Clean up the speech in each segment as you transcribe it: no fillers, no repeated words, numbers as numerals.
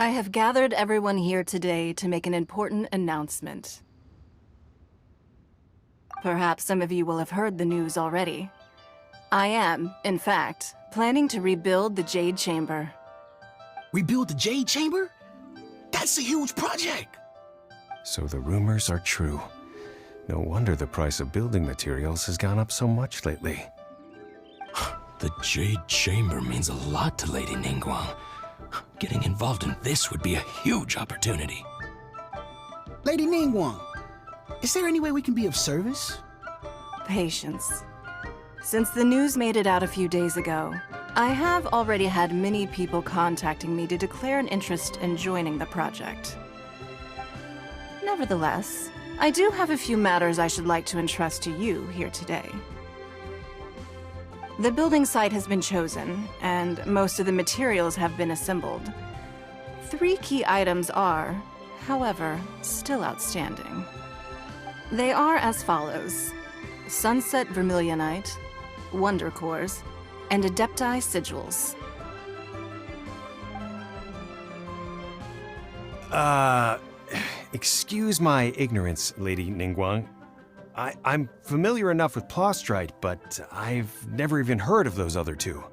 I have gathered everyone here today to make an important announcement. Perhaps some of you will have heard the news already. I am, in fact, planning to rebuild the Jade Chamber. Rebuild the Jade Chamber? That's a huge project! So the rumors are true. No wonder the price of building materials has gone up so much lately. The Jade Chamber means a lot to Lady Ningguang. Getting involved in this would be a huge opportunity. Lady Ningguang, is there any way we can be of service? Patience. Since the news made it out a few days ago, I have already had many people contacting me to declare an interest in joining the project. Nevertheless, I do have a few matters I should like to entrust to you here today. The building site has been chosen, and most of the materials have been assembled. 3 key items are, however, still outstanding. They are as follows: Sunset Vermilionite, Wonder Cores, and Adepti Sigils. Excuse my ignorance, Lady Ningguang. I'm familiar enough with Plostrite, but I've never even heard of those other 2.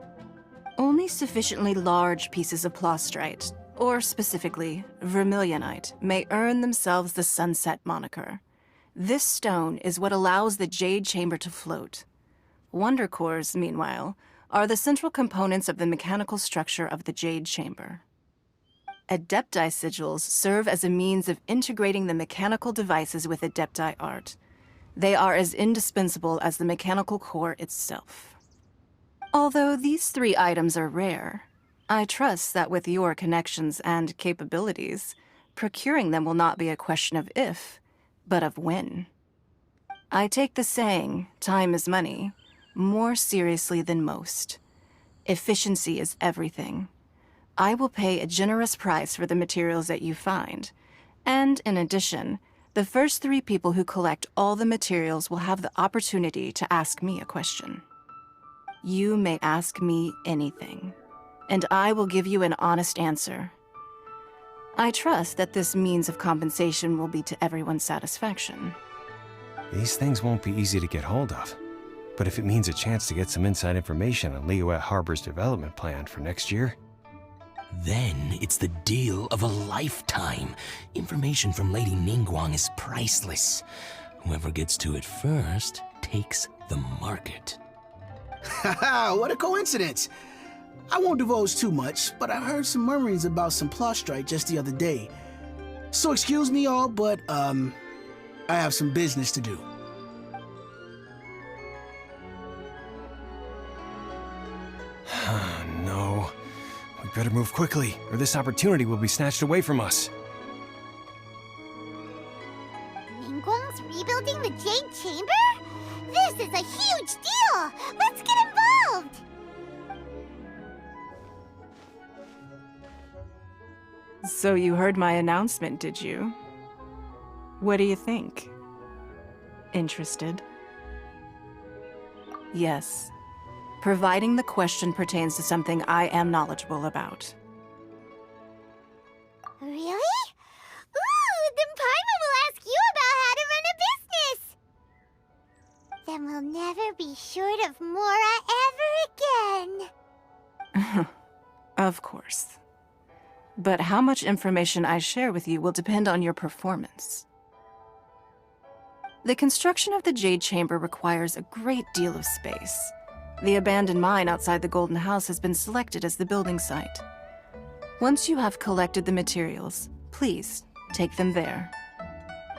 Only sufficiently large pieces of Plostrite, or specifically Vermilionite, may earn themselves the Sunset moniker. This stone is what allows the Jade Chamber to float. Wonder Cores, meanwhile, are the central components of the mechanical structure of the Jade Chamber. Adepti Sigils serve as a means of integrating the mechanical devices with Adepti art. They are as indispensable as the mechanical core itself. Although these 3 items are rare, I trust that with your connections and capabilities, procuring them will not be a question of if, but of when. I take the saying, time is money, more seriously than most. Efficiency is everything. I will pay a generous price for the materials that you find, and in addition, the first 3 people who collect all the materials will have the opportunity to ask me a question. You may ask me anything, and I will give you an honest answer. I trust that this means of compensation will be to everyone's satisfaction. These things won't be easy to get hold of. But if it means a chance to get some inside information on Liyuet Harbor's development plan for next year... Then it's the deal of a lifetime. Information from Lady Ningguang is priceless. Whoever gets to it first takes the market. Haha, what a coincidence! I won't divulge too much, but I heard some murmurings about some Plostrite just the other day. So excuse me all, but I have some business to do. No. We better move quickly, or this opportunity will be snatched away from us. Ningguang's rebuilding the Jade Chamber? This is a huge deal! Let's get involved! So you heard my announcement, did you? What do you think? Interested? Yes. Providing the question pertains to something I am knowledgeable about. Really? Ooh, then Paimon will ask you about how to run a business! Then we'll never be short of Mora ever again. Of course. But how much information I share with you will depend on your performance. The construction of the Jade Chamber requires a great deal of space. The abandoned mine outside the Golden House has been selected as the building site. Once you have collected the materials, please take them there.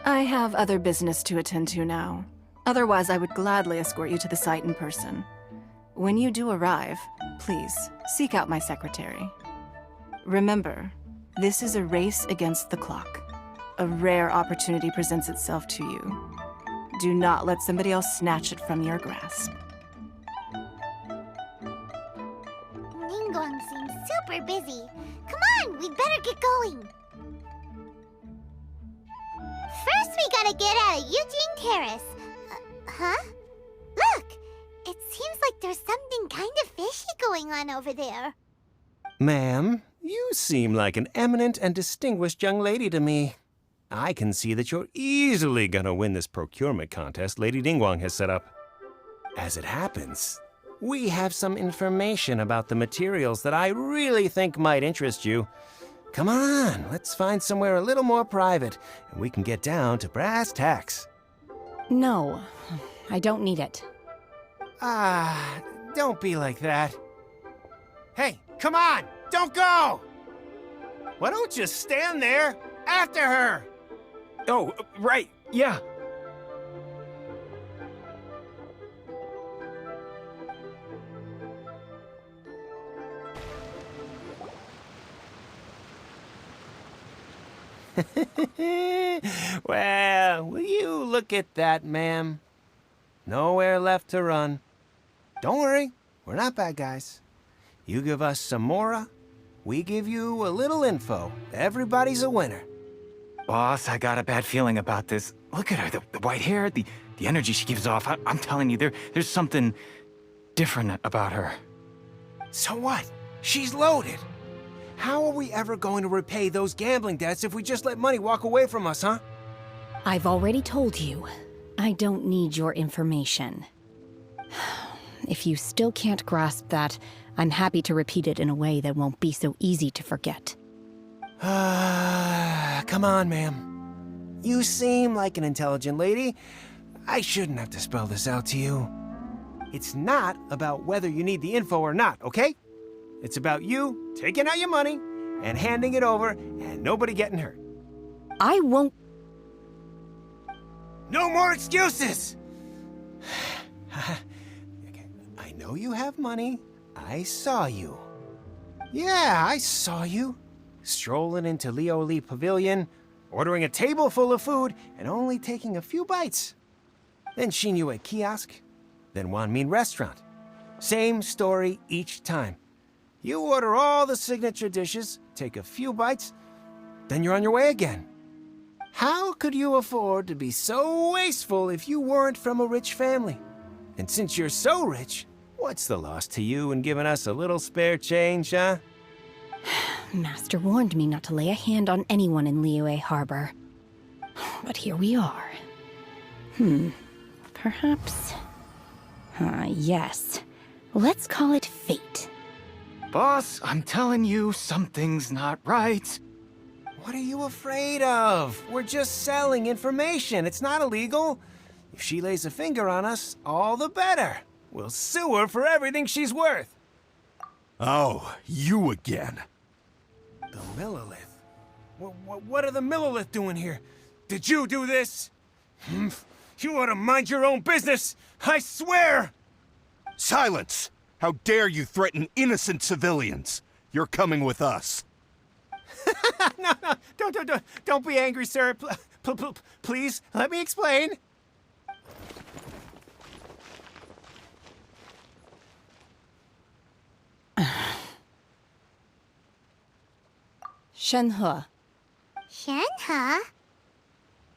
I have other business to attend to now. Otherwise, I would gladly escort you to the site in person. When you do arrive, please seek out my secretary. Remember, this is a race against the clock. A rare opportunity presents itself to you. Do not let somebody else snatch it from your grasp. Ningguang seems super busy. Come on, we'd better get going. First, we gotta get out of Eugene Terrace. Huh? Look! It seems like there's something kind of fishy going on over there. Ma'am, you seem like an eminent and distinguished young lady to me. I can see that you're easily gonna win this procurement contest Lady Ningguang has set up. As it happens, we have some information about the materials that I really think might interest you. Come on, let's find somewhere a little more private, and we can get down to brass tacks. No, I don't need it. Don't be like that. Hey, come on, don't go! Why don't you stand there after her? Oh, right, yeah. Well, will you look at that, ma'am? Nowhere left to run. Don't worry, we're not bad guys. You give us some mora, we give you a little info. Everybody's a winner. Boss, I got a bad feeling about this. Look at her, the white hair, the energy she gives off. I'm telling you, there's something different about her. So what? She's loaded. How are we ever going to repay those gambling debts if we just let money walk away from us, huh? I've already told you, I don't need your information. If you still can't grasp that, I'm happy to repeat it in a way that won't be so easy to forget. Come on, ma'am. You seem like an intelligent lady. I shouldn't have to spell this out to you. It's not about whether you need the info or not, okay? It's about you taking out your money and handing it over and nobody getting hurt. I won't. No more excuses! Okay, I know you have money. I saw you. Yeah, I saw you. Strolling into Leo Lee Pavilion, ordering a table full of food, and only taking a few bites. Then Shenhe at kiosk, then Wanmin restaurant. Same story each time. You order all the signature dishes, take a few bites, then you're on your way again. How could you afford to be so wasteful if you weren't from a rich family? And since you're so rich, what's the loss to you in giving us a little spare change, huh? Master warned me not to lay a hand on anyone in Liyue Harbor. But here we are. Perhaps... yes. Let's call it fate. Boss, I'm telling you, something's not right. What are you afraid of? We're just selling information. It's not illegal. If she lays a finger on us, all the better. We'll sue her for everything she's worth. Oh, you again. The Millilith? What are the Millilith doing here? Did you do this? You ought to mind your own business, I swear! Silence! How dare you threaten innocent civilians? You're coming with us. No, don't be angry, sir. Please, let me explain. Shenhe, Shenhe?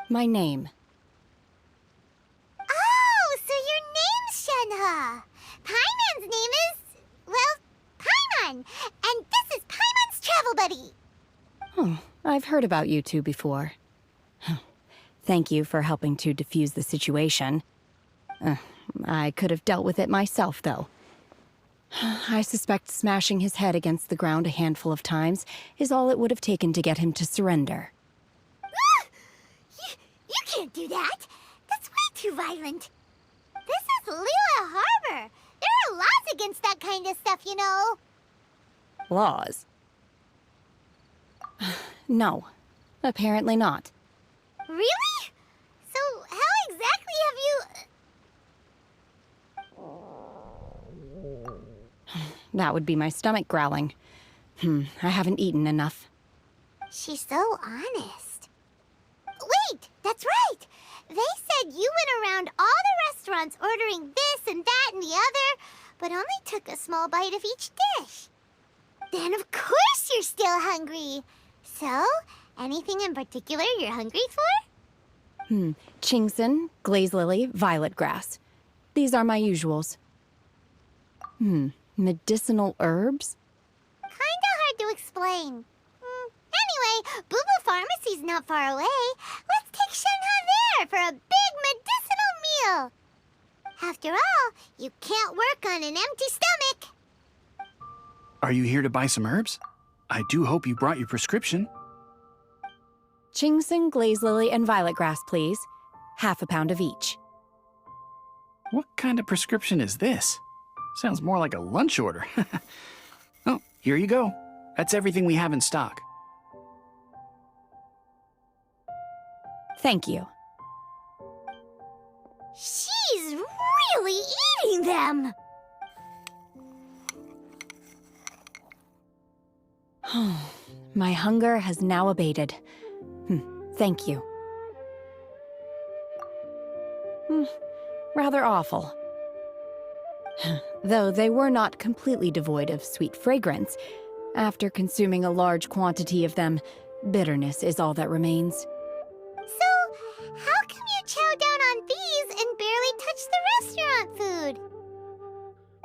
my name. Oh, so your name's Shenhe. Paimon's name is, well, Paimon. And this is Paimon's travel buddy. Oh, I've heard about you two before. Thank you for helping to defuse the situation. I could have dealt with it myself, though. I suspect smashing his head against the ground a handful of times is all it would have taken to get him to surrender. You can't do that. That's way too violent. This is Liyue Harbor. There are laws against that kind of stuff, you know. Laws? No, apparently not. Really? So how exactly have you... That would be my stomach growling. I haven't eaten enough. She's so honest. Wait, that's right. They said you went around all the restaurants ordering this and that and the other, but only took a small bite of each dish. Then of course you're still hungry. So, anything in particular you're hungry for? Chingson, glaze lily, violet grass. These are my usuals. Medicinal herbs? Kinda explain. Anyway, Boo Boo Pharmacy's not far away. Let's take Shenhe there for a big medicinal meal. After all, you can't work on an empty stomach. Are you here to buy some herbs? I do hope you brought your prescription. Ginseng, glaze lily, and violet grass, please. Half a pound of each. What kind of prescription is this? Sounds more like a lunch order. Oh, here you go. That's everything we have in stock. Thank you. She's really eating them. My hunger has now abated. Thank you. Rather awful. Though they were not completely devoid of sweet fragrance, after consuming a large quantity of them, bitterness is all that remains. So, how come you chow down on these and barely touch the restaurant food?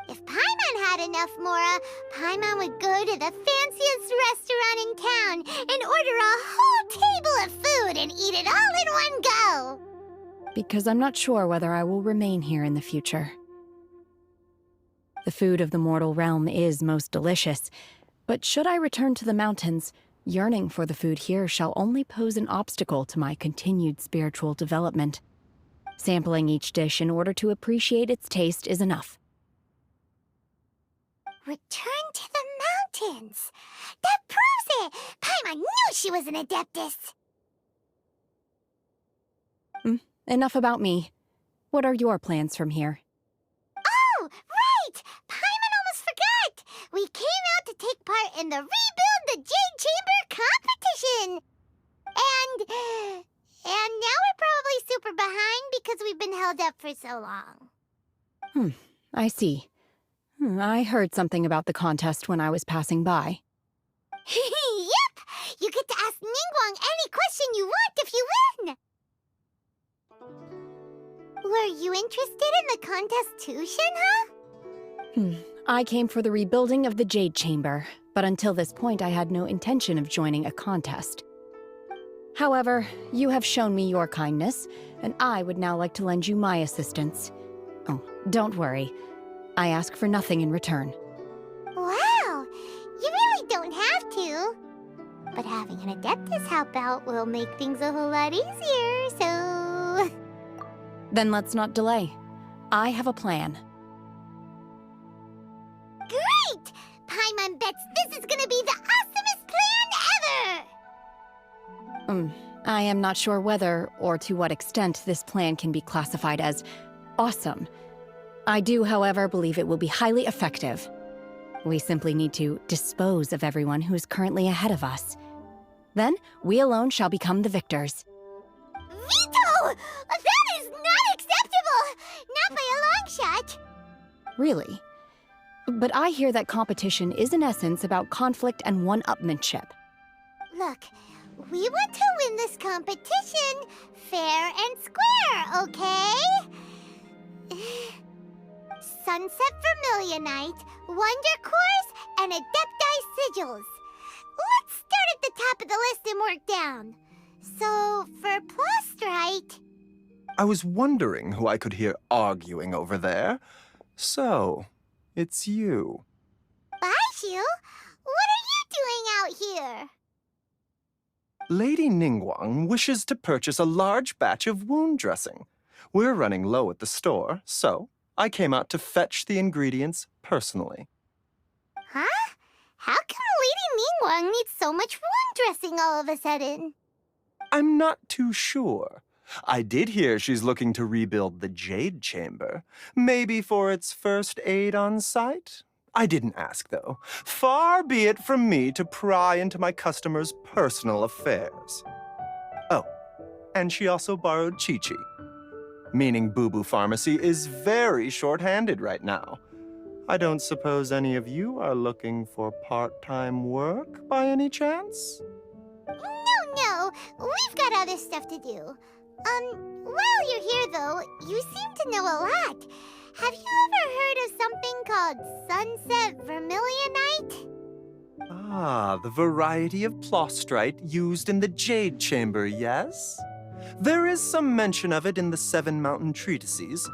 If Paimon had enough Mora, Paimon would go to the fanciest restaurant in town and order a whole table of food and eat it all in one go. Because I'm not sure whether I will remain here in the future. The food of the mortal realm is most delicious, but should I return to the mountains, yearning for the food here shall only pose an obstacle to my continued spiritual development. Sampling each dish in order to appreciate its taste is enough. Return to the mountains. That proves it. Paimon knew she was an adeptus. Enough about me. What are your plans from here? Oh, right! Paimon almost forgot! We came out to take part in the Rebuild the Jade Chamber competition! And now we're probably super behind because we've been held up for so long. I see. I heard something about the contest when I was passing by. Yep! You get to ask Ningguang any question you want if you win! Were you interested in the contest too, Shenhe? I came for the rebuilding of the Jade Chamber, but until this point I had no intention of joining a contest. However, you have shown me your kindness, and I would now like to lend you my assistance. Oh, don't worry. I ask for nothing in return. Wow! You really don't have to. But having an Adeptus help out will make things a whole lot easier, so... Then let's not delay. I have a plan. Great! Paimon bets this is gonna be the awesomest plan ever! I am not sure whether or to what extent this plan can be classified as awesome. I do, however, believe it will be highly effective. We simply need to dispose of everyone who is currently ahead of us. Then, we alone shall become the victors. Veto! That is not acceptable! Not by a long shot! Really? But I hear that competition is in essence about conflict and one-upmanship. Look, we want to win this competition fair and square, okay? Sunset Vermilionite, Wonder Cores, and Adepti Sigils. Let's start at the top of the list and work down. So, for Plustrite... I was wondering who I could hear arguing over there. So, it's you. Baishu? What are you doing out here? Lady Ningguang wishes to purchase a large batch of wound dressing. We're running low at the store, so I came out to fetch the ingredients personally. Huh? How come Lady Ningguang needs so much wound dressing all of a sudden? I'm not too sure. I did hear she's looking to rebuild the Jade Chamber. Maybe for its first aid on site? I didn't ask, though. Far be it from me to pry into my customers' personal affairs. Oh, and she also borrowed Chi-Chi. Meaning Boo Boo Pharmacy is very short-handed right now. I don't suppose any of you are looking for part-time work by any chance? No, we've got other stuff to do. While you're here, though, you seem to know a lot. Have you ever heard of something called Sunset Vermilionite? Ah, the variety of plostrite used in the Jade Chamber, yes? There is some mention of it in the Seven Mountain Treatises.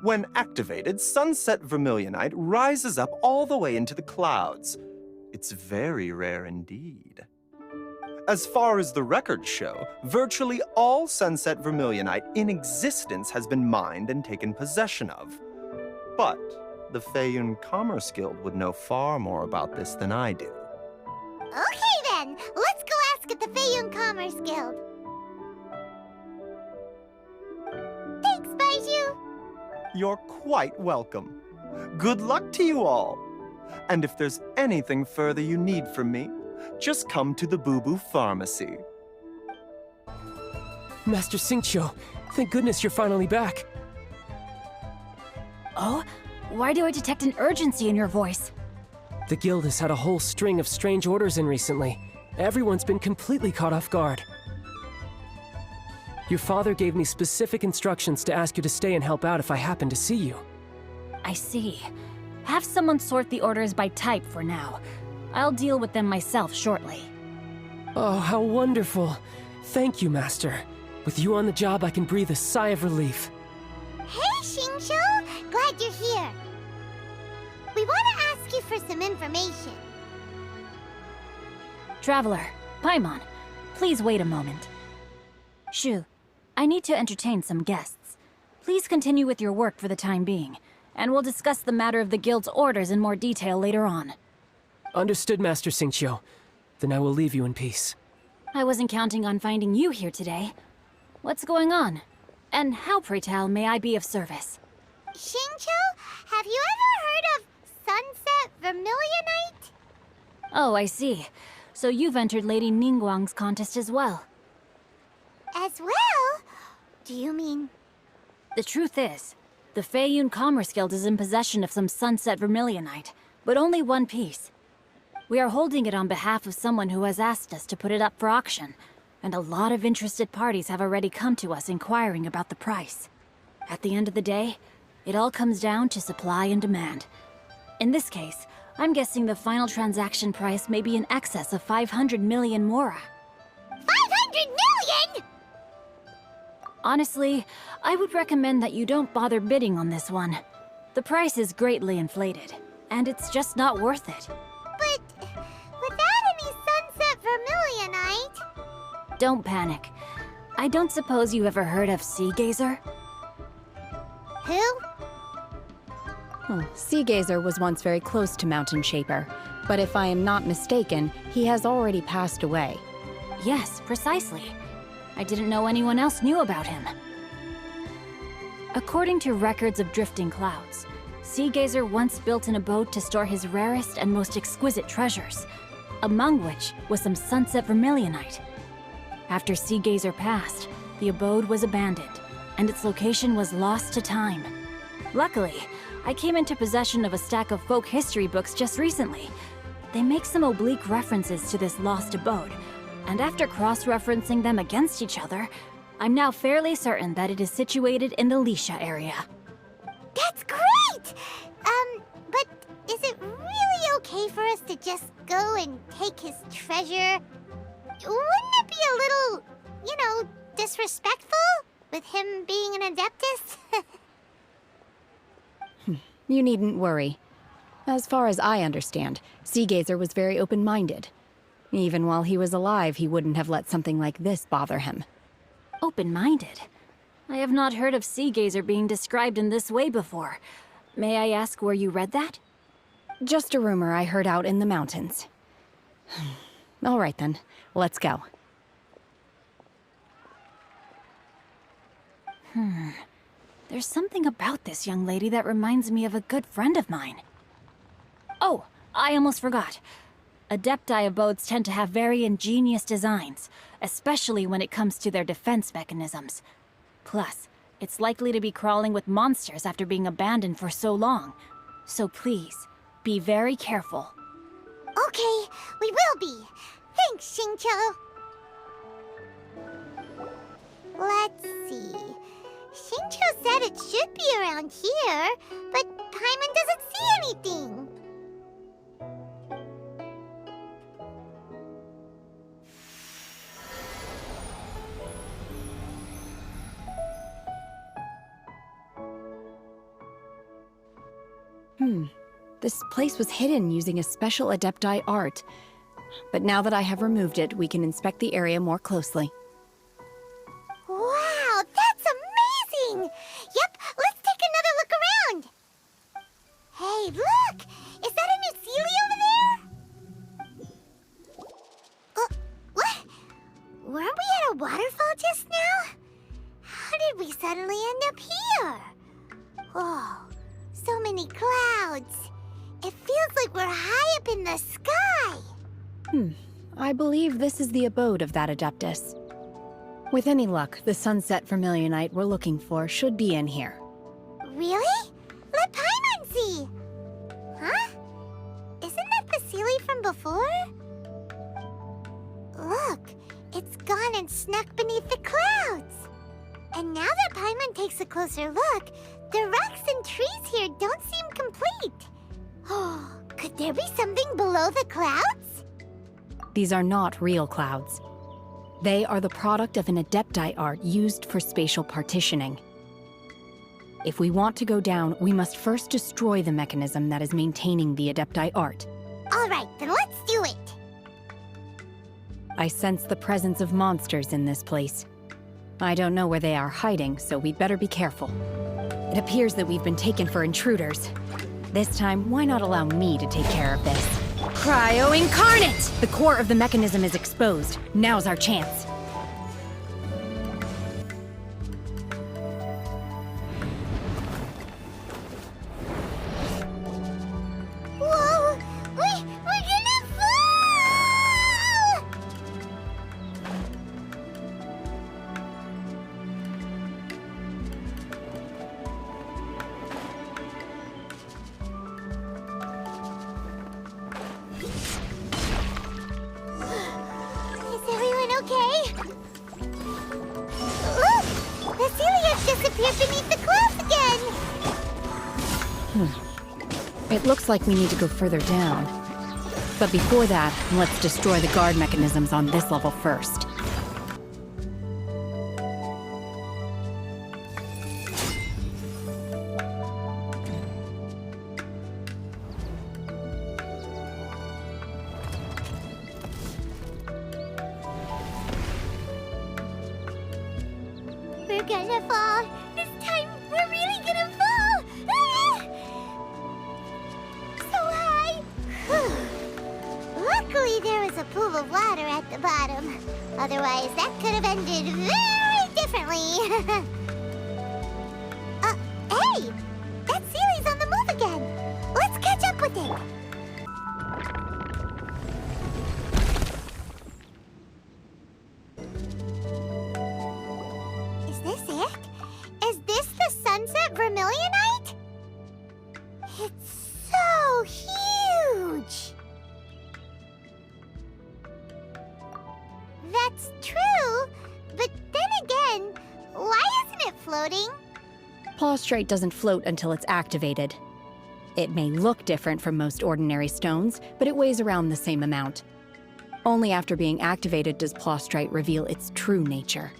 When activated, sunset vermilionite rises up all the way into the clouds. It's very rare indeed. As far as the records show, virtually all sunset vermilionite in existence has been mined and taken possession of. But the Feiyun Commerce Guild would know far more about this than I do. Okay then, let's go ask at the Feiyun Commerce Guild. Thanks, Baiju. You're quite welcome. Good luck to you all. And if there's anything further you need from me, just come to the Boo Boo Pharmacy. Master Xingqiu, thank goodness you're finally back. Oh? Why do I detect an urgency in your voice? The guild has had a whole string of strange orders in recently. Everyone's been completely caught off guard. Your father gave me specific instructions to ask you to stay and help out if I happen to see you. I see. Have someone sort the orders by type for now. I'll deal with them myself shortly. Oh, how wonderful. Thank you, Master. With you on the job, I can breathe a sigh of relief. Hey, Xingqiu! Glad you're here. We want to ask you for some information. Traveler, Paimon, please wait a moment. Shu, I need to entertain some guests. Please continue with your work for the time being, and we'll discuss the matter of the guild's orders in more detail later on. Understood, Master Xingqiu. Then I will leave you in peace. I wasn't counting on finding you here today. What's going on? And how, pray tell, may I be of service? Xingqiu, have you ever heard of sunset vermilionite? Oh, I see. So you've entered Lady Ningguang's contest as well. As well? Do you mean... The truth is, the Feiyun Commerce Guild is in possession of some sunset vermilionite, but only one piece. We are holding it on behalf of someone who has asked us to put it up for auction, and a lot of interested parties have already come to us inquiring about the price. At the end of the day, it all comes down to supply and demand. In this case, I'm guessing the final transaction price may be in excess of 500 million mora. 500 million?! Honestly, I would recommend that you don't bother bidding on this one. The price is greatly inflated, and it's just not worth it. But without any sunset vermilionite... Don't panic. I don't suppose you ever heard of Sea Gazer? Who? Sea Gazer was once very close to Mountain Shaper, but if I am not mistaken, he has already passed away. Yes, precisely. I didn't know anyone else knew about him. According to records of drifting clouds, Sea Gazer once built an abode to store his rarest and most exquisite treasures, among which was some sunset vermilionite. After Sea Gazer passed, the abode was abandoned, and its location was lost to time. Luckily, I came into possession of a stack of folk history books just recently. They make some oblique references to this lost abode, and after cross-referencing them against each other, I'm now fairly certain that it is situated in the Lisha area. That's great! But is it really okay for us to just go and take his treasure? Wouldn't it be a little, disrespectful? With him being an Adeptus? You needn't worry. As far as I understand, Sea Gazer was very open-minded. Even while he was alive, he wouldn't have let something like this bother him. Open-minded? I have not heard of Sea Gazer being described in this way before. May I ask where you read that? Just a rumor I heard out in the mountains. All right then, let's go. There's something about this young lady that reminds me of a good friend of mine. Oh, I almost forgot. Adepti abodes tend to have very ingenious designs, especially when it comes to their defense mechanisms. Plus, it's likely to be crawling with monsters after being abandoned for so long. So please, be very careful. Okay, we will be. Thanks, Xingqiu. Let's see. Xingqiu said it should be around here, but Paimon doesn't see anything. This place was hidden using a special adepti art. But now that I have removed it, we can inspect the area more closely. Wow, that's amazing! Yep, let's take another look around. Hey, look! Is that a new Sealy over there? What? Weren't we at a waterfall just now? How did we suddenly end up here? Oh, so many clouds. It feels like we're high up in the sky. I believe this is the abode of that Adeptus. With any luck, the sunset Vermilionite we're looking for should be in here. Really? Let Paimon see. Huh? Isn't that the Sealy from before? Look, it's gone and snuck beneath the clouds. And now that Paimon takes a closer look, the rocks and trees here don't seem complete. Oh, could there be something below the clouds? These are not real clouds. They are the product of an adepti art used for spatial partitioning. If we want to go down, we must first destroy the mechanism that is maintaining the adepti art. All right, then let's do it. I sense the presence of monsters in this place. I don't know where they are hiding, so we'd better be careful. It appears that we've been taken for intruders. This time, why not allow me to take care of this? Cryo Incarnate! The core of the mechanism is exposed. Now's our chance. Whoa! We're gonna fall! Is everyone okay? Look! The Celiac disappeared beneath the clouds again! It looks like we need to go further down. But before that, let's destroy the guard mechanisms on this level first. We're gonna fall. This time, we're really gonna fall. Ah! So high. Luckily, there was a pool of water at the bottom. Otherwise, that could have ended very differently. Hey! That Sealy's on the move again. Let's catch up with it. Is this it? Is this the sunset Vermilionite? It's so huge! That's true, but then again, why isn't it floating? Plaustrite doesn't float until it's activated. It may look different from most ordinary stones, but it weighs around the same amount. Only after being activated does Plaustrite reveal its true nature,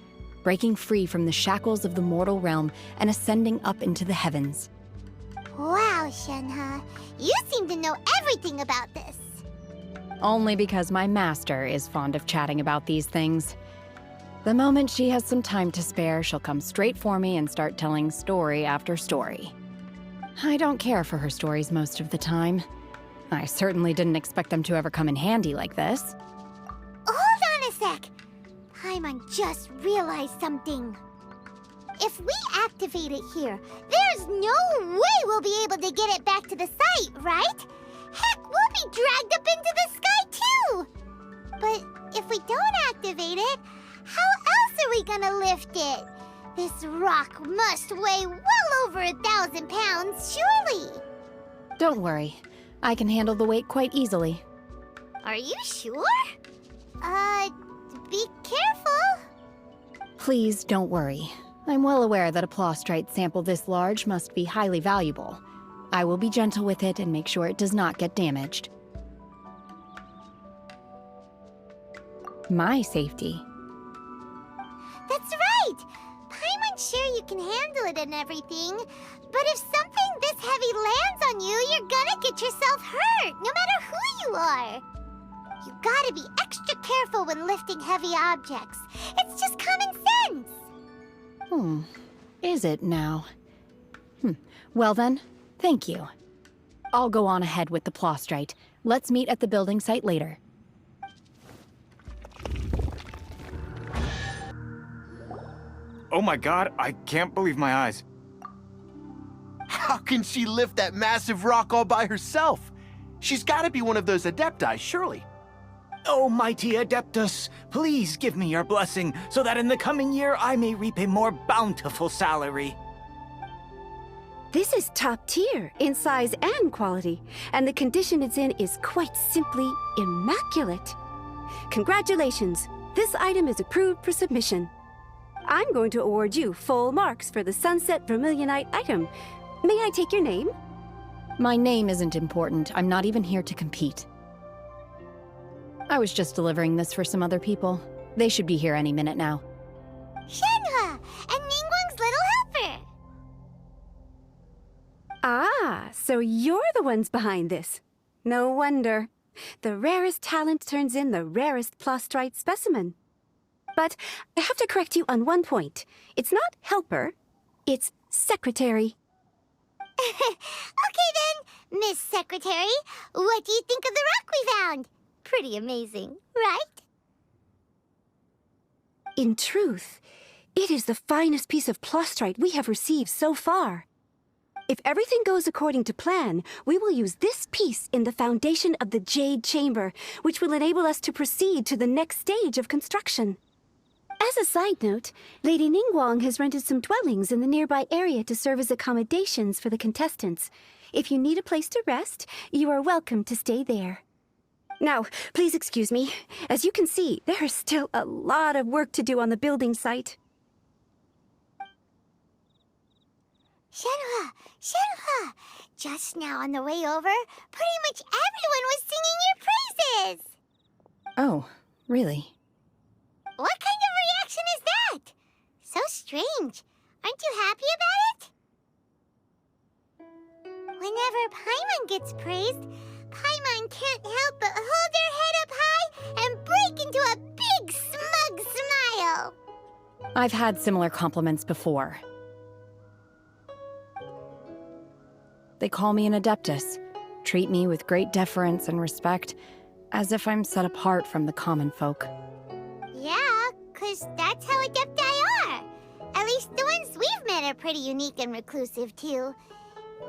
breaking free from the shackles of the mortal realm and ascending up into the heavens. Wow, Shenhe, you seem to know everything about this. Only because my master is fond of chatting about these things. The moment she has some time to spare, she'll come straight for me and start telling story after story. I don't care for her stories most of the time. I certainly didn't expect them to ever come in handy like this. Hold on a sec. Paimon just realized something. If we activate it here, there's no way we'll be able to get it back to the site, right? Heck, we'll be dragged up into the sky too! But if we don't activate it, how else are we gonna lift it? This rock must weigh well over 1,000 pounds, surely! Don't worry. I can handle the weight quite easily. Are you sure? Be careful! Please don't worry. I'm well aware that a Plaustrite sample this large must be highly valuable. I will be gentle with it and make sure it does not get damaged. My safety. That's right! Paimon's sure you can handle it and everything, but if something this heavy lands on you, you're gonna get yourself hurt, no matter who you are. You gotta be extra careful when lifting heavy objects. It's just common sense. Is it now? Well then, thank you. I'll go on ahead with the plostrite. Let's meet at the building site later. Oh my god, I can't believe my eyes. How can she lift that massive rock all by herself? She's gotta be one of those adepti, surely. Oh, mighty Adeptus, please give me your blessing so that in the coming year I may reap a more bountiful salary. This is top tier in size and quality, and the condition it's in is quite simply immaculate. Congratulations, this item is approved for submission. I'm going to award you full marks for the Sunset Vermilionite item. May I take your name? My name isn't important. I'm not even here to compete. I was just delivering this for some other people. They should be here any minute now. Shenhe, and Ningguang's little helper. Ah, so you're the ones behind this. No wonder. The rarest talent turns in the rarest plostrite specimen. But I have to correct you on one point. It's not helper, it's secretary. Okay then, Miss Secretary, what do you think of the rock we found? Pretty amazing, right? In truth, it is the finest piece of plostrite we have received so far. If everything goes according to plan, we will use this piece in the foundation of the Jade Chamber, which will enable us to proceed to the next stage of construction. As a side note, Lady Ningguang has rented some dwellings in the nearby area to serve as accommodations for the contestants. If you need a place to rest, you are welcome to stay there. Now, please excuse me. As you can see, there is still a lot of work to do on the building site. Shenhe, Shenhe! Just now on the way over, pretty much everyone was singing your praises! Oh, really? What kind of reaction is that? So strange. Aren't you happy about it? Whenever Paimon gets praised, Paimon can't help but hold her head up high and break into a big smug smile. I've had similar compliments before. They call me an adeptus, treat me with great deference and respect, as if I'm set apart from the common folk. Yeah, 'cause that's how adepti are. At least the ones we've met are pretty unique and reclusive, too.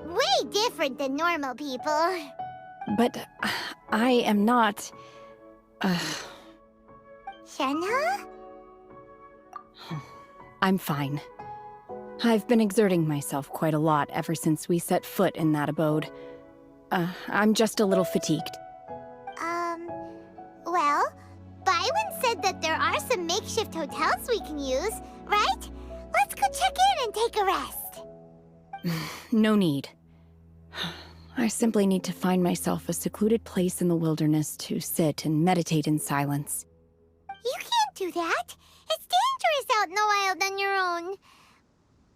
Way different than normal people. But I am not... Shenhe? I'm fine. I've been exerting myself quite a lot ever since we set foot in that abode. I'm just a little fatigued. Well, Byron said that there are some makeshift hotels we can use, right? Let's go check in and take a rest. No need. I simply need to find myself a secluded place in the wilderness to sit and meditate in silence. You can't do that. It's dangerous out in the wild on your own.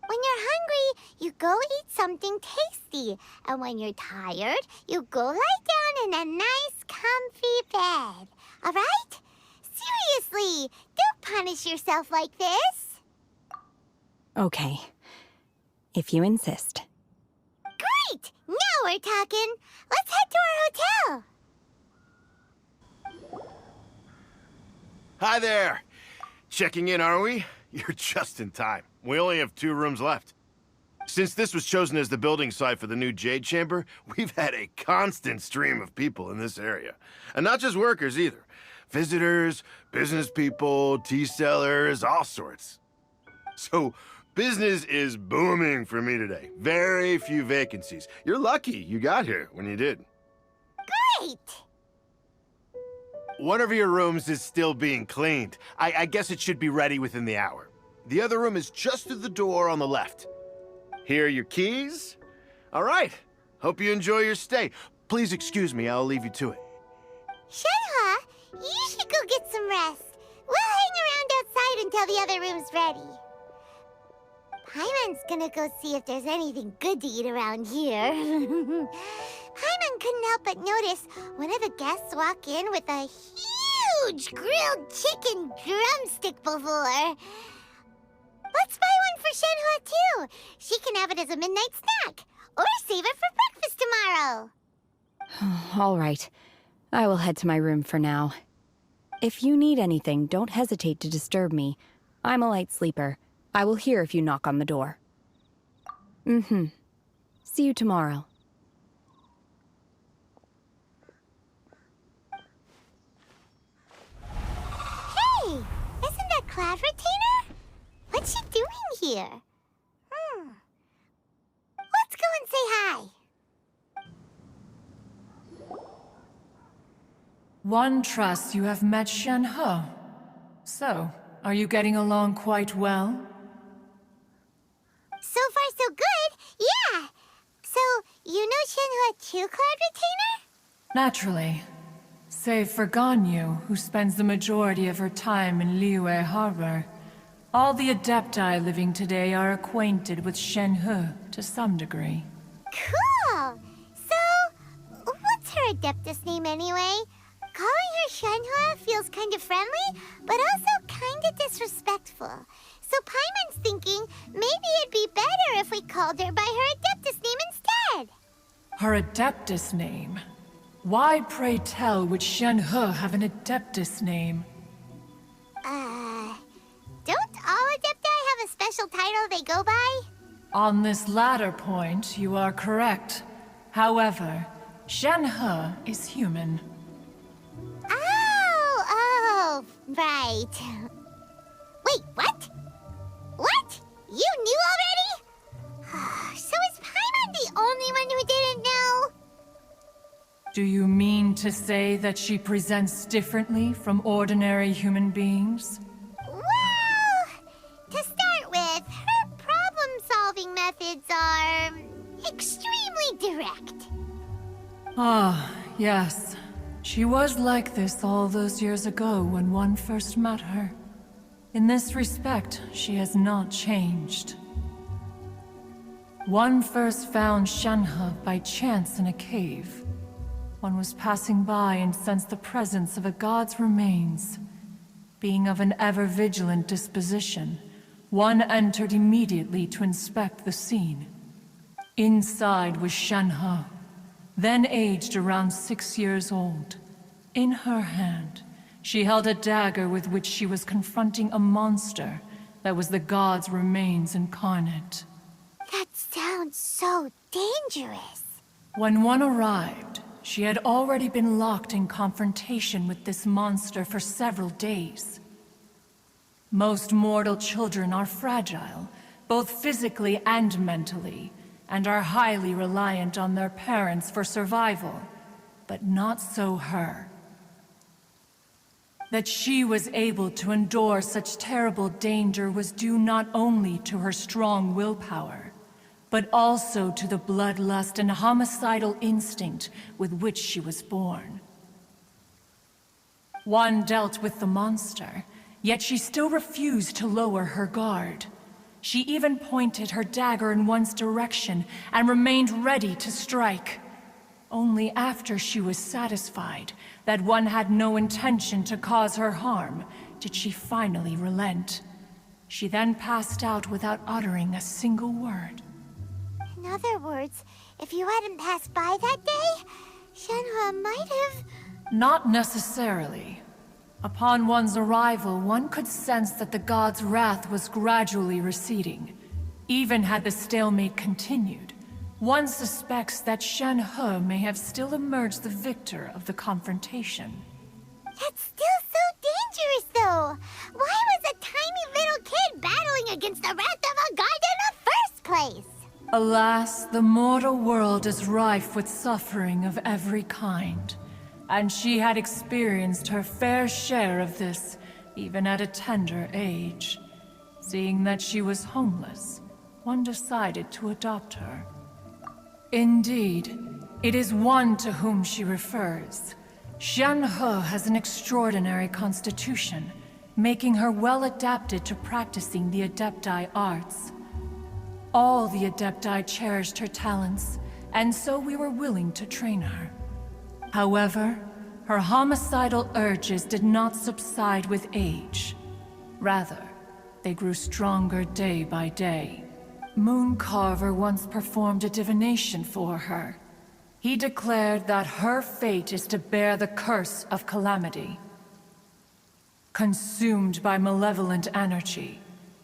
When you're hungry, you go eat something tasty. And when you're tired, you go lie down in a nice, comfy bed. All right? Seriously, don't punish yourself like this. Okay. If you insist. Great! Now we're talking. Let's head to our hotel. Hi there. Checking in, are we? You're just in time. We only have 2 rooms left. Since this was chosen as the building site for the new Jade Chamber, we've had a constant stream of people in this area. And not just workers either. Visitors, business people, tea sellers, all sorts. So, business is booming for me today. Very few vacancies. You're lucky you got here when you did. Great! One of your rooms is still being cleaned. I guess it should be ready within the hour. The other room is just through the door on the left. Here are your keys. All right. Hope you enjoy your stay. Please excuse me, I'll leave you to it. Shenhe, you should go get some rest. We'll hang around outside until the other room's ready. Paimon's gonna go see if there's anything good to eat around here. Paimon couldn't help but notice one of the guests walk in with a huge grilled chicken drumstick before. Let's buy one for Shenhe too. She can have it as a midnight snack, or save it for breakfast tomorrow. All right. I will head to my room for now. If you need anything, don't hesitate to disturb me. I'm a light sleeper. I will hear if you knock on the door. See you tomorrow. Hey! Isn't that Cloud Retainer? What's she doing here? Let's go and say hi. One trusts you have met Shenhe. So, are you getting along quite well? So far, so good. Yeah. So, you know Shenhe too, Cloud Retainer? Naturally. Save for Ganyu, who spends the majority of her time in Liyue Harbor. All the Adepti living today are acquainted with Shenhe to some degree. Cool. So, what's her Adeptus name anyway? Calling her Shenhe feels kind of friendly, but also kind of disrespectful. So Paimon's thinking maybe it'd be better if we called her by her Adeptus name instead. Her Adeptus name? Why, pray tell, would Shenhe have an Adeptus name? Don't all Adepti have a special title they go by? On this latter point, you are correct. However, Shenhe is human. Oh, right. Wait, what? What? You knew already? So is Paimon the only one who didn't know? Do you mean to say that she presents differently from ordinary human beings? Well, to start with, her problem-solving methods are extremely direct. Ah, yes. She was like this all those years ago when one first met her. In this respect, she has not changed. One first found Shenhe by chance in a cave. One was passing by and sensed the presence of a god's remains. Being of an ever-vigilant disposition, one entered immediately to inspect the scene. Inside was Shenhe, then aged around 6 years old. In her hand, she held a dagger with which she was confronting a monster that was the god's remains incarnate. That sounds so dangerous. When one arrived, she had already been locked in confrontation with this monster for several days. Most mortal children are fragile, both physically and mentally, and are highly reliant on their parents for survival. But not so her. That she was able to endure such terrible danger was due not only to her strong willpower, but also to the bloodlust and homicidal instinct with which she was born. One dealt with the monster, yet she still refused to lower her guard. She even pointed her dagger in one's direction and remained ready to strike. Only after she was satisfied that one had no intention to cause her harm did she finally relent. She then passed out without uttering a single word. In other words, if you hadn't passed by that day, Shenhe might have... Not necessarily. Upon one's arrival, one could sense that the god's wrath was gradually receding. Even had the stalemate continued, one suspects that Shenhe may have still emerged the victor of the confrontation. That's still so dangerous, though. Why was a tiny little kid battling against the wrath of a god in the first place? Alas, the mortal world is rife with suffering of every kind. And she had experienced her fair share of this, even at a tender age. Seeing that she was homeless, one decided to adopt her. Indeed, it is one to whom she refers. Shenhe has an extraordinary constitution, making her well adapted to practicing the Adepti arts. All the Adepti cherished her talents, and so we were willing to train her. However, her homicidal urges did not subside with age. Rather, they grew stronger day by day. Mooncarver once performed a divination for her. He declared that her fate is to bear the curse of calamity. Consumed by malevolent energy,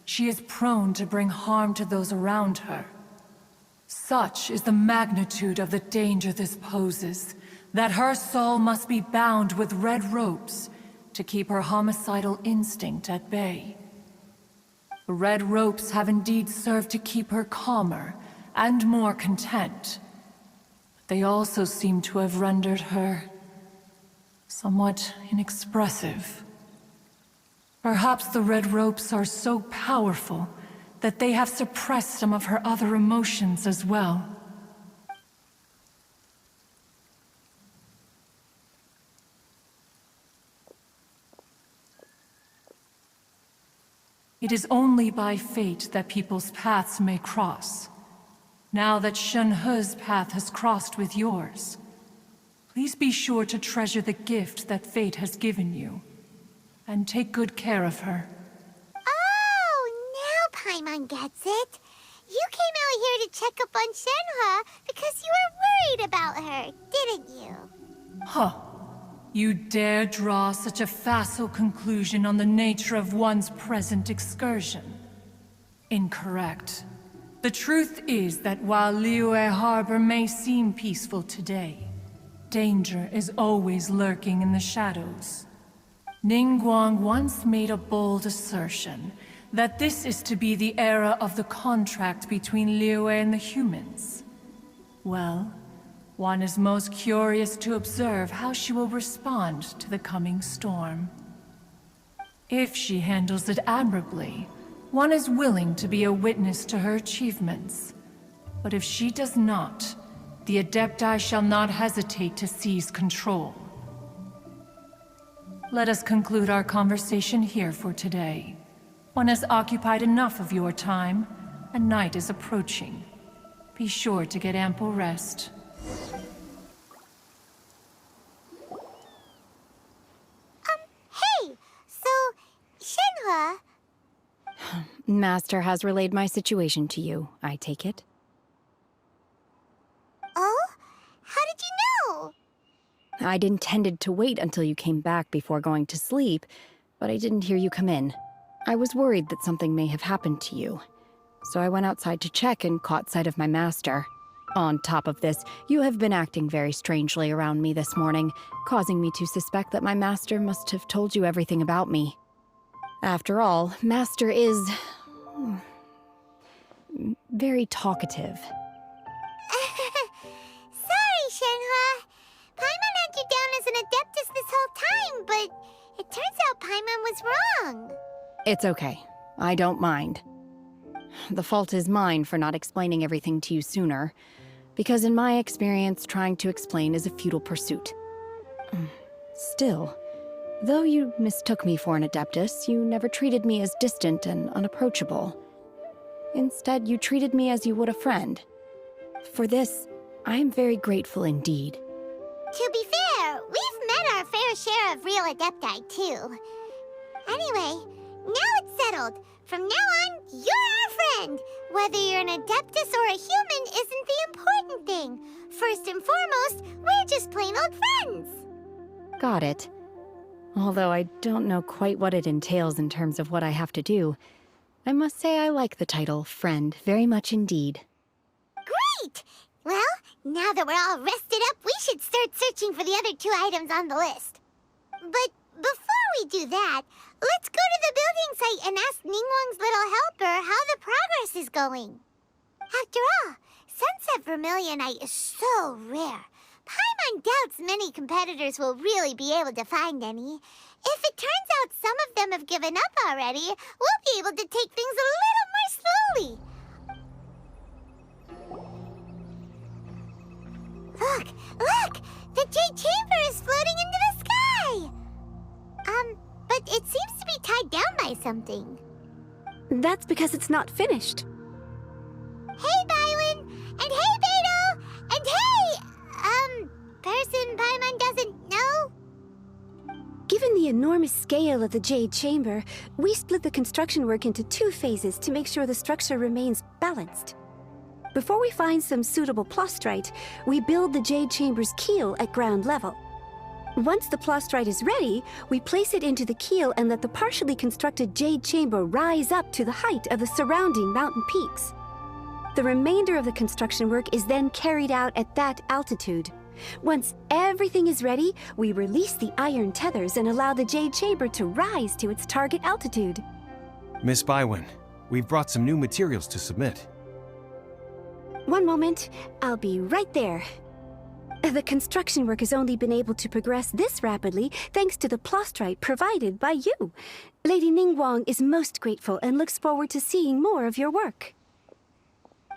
she is prone to bring harm to those around her. Such is the magnitude of the danger this poses, that her soul must be bound with red ropes to keep her homicidal instinct at bay. The red ropes have indeed served to keep her calmer and more content. They also seem to have rendered her somewhat inexpressive. Perhaps the red ropes are so powerful that they have suppressed some of her other emotions as well. It is only by fate that people's paths may cross. Now that Shenhe's path has crossed with yours, please be sure to treasure the gift that fate has given you, and take good care of her. Oh, now Paimon gets it. You came out here to check up on Shenhe because you were worried about her, didn't you? Huh. You dare draw such a facile conclusion on the nature of one's present excursion? Incorrect. The truth is that while Liyue Harbor may seem peaceful today, danger is always lurking in the shadows. Ningguang once made a bold assertion that this is to be the era of the contract between Liyue and the humans. Well, one is most curious to observe how she will respond to the coming storm. If she handles it admirably, one is willing to be a witness to her achievements. But if she does not, the Adepti shall not hesitate to seize control. Let us conclude our conversation here for today. One has occupied enough of your time, and night is approaching. Be sure to get ample rest. Hey! So, Shenhe... Master has relayed my situation to you, I take it. Oh? How did you know? I'd intended to wait until you came back before going to sleep, but I didn't hear you come in. I was worried that something may have happened to you, so I went outside to check and caught sight of my master. On top of this, you have been acting very strangely around me this morning, causing me to suspect that my master must have told you everything about me. After all, Master is... very talkative. Sorry, Shenhe. Paimon had you down as an adeptus this whole time, but it turns out Paimon was wrong. It's okay. I don't mind. The fault is mine for not explaining everything to you sooner, because in my experience, trying to explain is a futile pursuit. Still, though you mistook me for an adeptus, you never treated me as distant and unapproachable. Instead, you treated me as you would a friend. For this, I am very grateful indeed. To be fair, we've met our fair share of real adepti, too. Anyway, now it's settled. From now on, you're our friend. Whether you're an adeptus or a human isn't the important thing. First and foremost, we're just plain old friends. Got it. Although I don't know quite what it entails in terms of what I have to do, I must say I like the title friend very much indeed. Great! Well, now that we're all rested up, we should start searching for the other 2 items on the list. But before we do that, let's go to the building site and ask Ningguang's little helper how the progress is going. After all, Sunset Vermilionite is so rare. Paimon doubts many competitors will really be able to find any. If it turns out some of them have given up already, we'll be able to take things a little more slowly. Look! Look! The Jade Chamber is floating into the sky! But it seems to be tied down by something. That's because it's not finished. reason Paimon doesn't know? Given the enormous scale of the Jade Chamber, we split the construction work into 2 phases to make sure the structure remains balanced. Before we find some suitable plastrite, we build the Jade Chamber's keel at ground level. Once the plastrite is ready, we place it into the keel and let the partially constructed Jade Chamber rise up to the height of the surrounding mountain peaks. The remainder of the construction work is then carried out at that altitude. Once everything is ready, we release the iron tethers and allow the Jade Chamber to rise to its target altitude. Miss Bywin, we've brought some new materials to submit. One moment, I'll be right there. The construction work has only been able to progress this rapidly thanks to the plastrite provided by you. Lady Ningguang is most grateful and looks forward to seeing more of your work.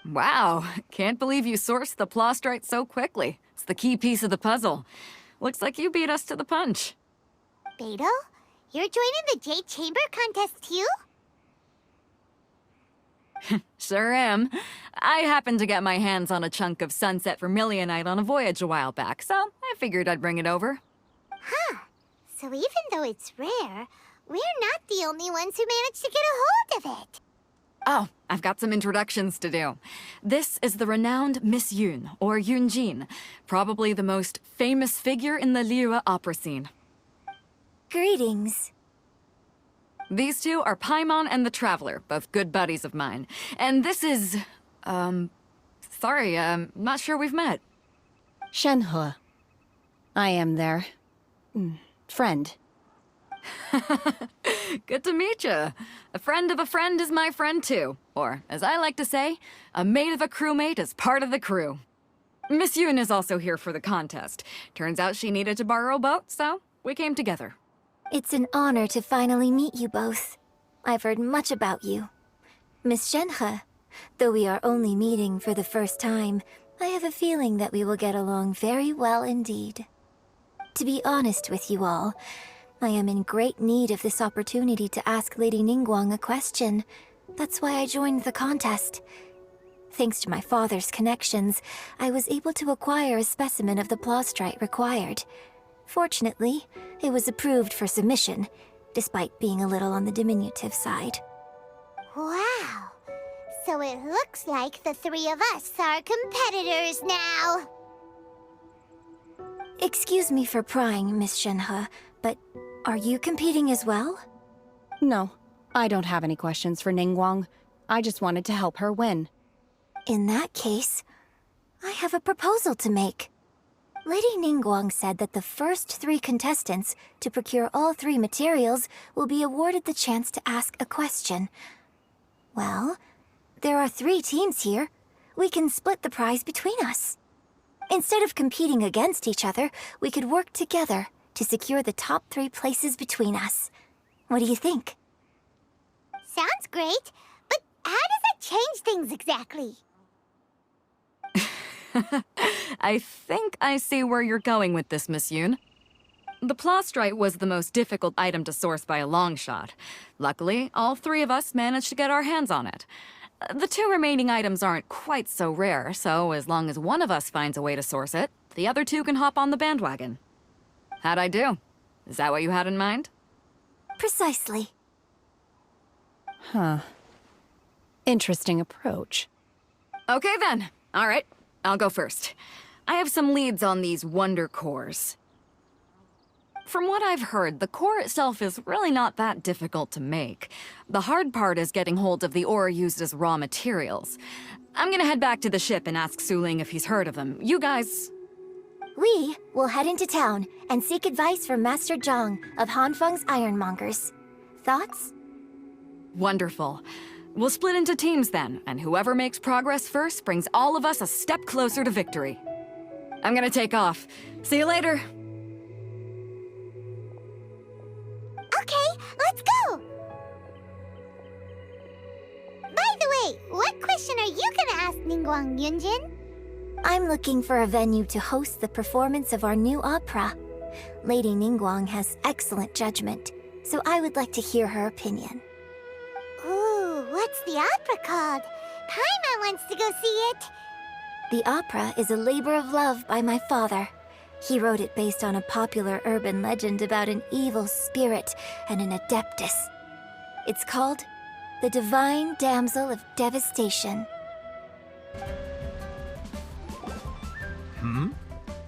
Wow, can't believe you sourced the plastrite so quickly. It's the key piece of the puzzle. Looks like you beat us to the punch. Beidou, you're joining the Jade Chamber contest too? Sure am. I happened to get my hands on a chunk of sunset Vermilionite on a voyage a while back, so I figured I'd bring it over. Huh. So even though it's rare, we're not the only ones who managed to get a hold of it. Oh, I've got some introductions to do. This is the renowned Miss Yun, or Yunjin, probably the most famous figure in the Liyue opera scene. Greetings. These two are Paimon and the Traveler, both good buddies of mine. And this is... sorry, not sure we've met. Shenhe. I am their... friend. Good to meet you. A friend of a friend is my friend too. Or, as I like to say, a mate of a crewmate is part of the crew. Miss Yun is also here for the contest. Turns out she needed to borrow a boat, so we came together. It's an honor to finally meet you both. I've heard much about you. Miss Shenhe, though we are only meeting for the first time, I have a feeling that we will get along very well indeed. To be honest with you all, I am in great need of this opportunity to ask Lady Ningguang a question. That's why I joined the contest. Thanks to my father's connections, I was able to acquire a specimen of the plastrite required. Fortunately, it was approved for submission, despite being a little on the diminutive side. Wow! So it looks like the 3 of us are competitors now! Excuse me for prying, Miss Shenhe, but are you competing as well? No, I don't have any questions for Ningguang. I just wanted to help her win. In that case, I have a proposal to make. Lady Ningguang said that the first 3 contestants to procure all 3 materials will be awarded the chance to ask a question. Well, there are 3 teams here. We can split the prize between us. Instead of competing against each other, we could work together to secure the top 3 places between us. What do you think? Sounds great, but how does it change things exactly? I think I see where you're going with this, Miss Yun. The plastrite was the most difficult item to source by a long shot. Luckily, all 3 of us managed to get our hands on it. The 2 remaining items aren't quite so rare, so as long as one of us finds a way to source it, the other 2 can hop on the bandwagon. How'd I do? Is that what you had in mind? Precisely. Huh. Interesting approach. Okay then. All right. I'll go first. I have some leads on these wonder cores. From what I've heard, the core itself is really not that difficult to make. The hard part is getting hold of the ore used as raw materials. I'm gonna head back to the ship and ask Suling if he's heard of them. You guys... We will head into town and seek advice from Master Zhang of Hanfeng's Ironmongers. Thoughts? Wonderful. We'll split into teams then, and whoever makes progress first brings all of us a step closer to victory. I'm gonna take off. See you later! Okay, let's go! By the way, what question are you gonna ask Ningguang, Yunjin? I'm looking for a venue to host the performance of our new opera. Lady Ningguang has excellent judgment, so I would like to hear her opinion. Ooh, what's the opera called? Paimon wants to go see it. The opera is a labor of love by my father. He wrote it based on a popular urban legend about an evil spirit and an adeptus. It's called The Divine Damsel of Devastation.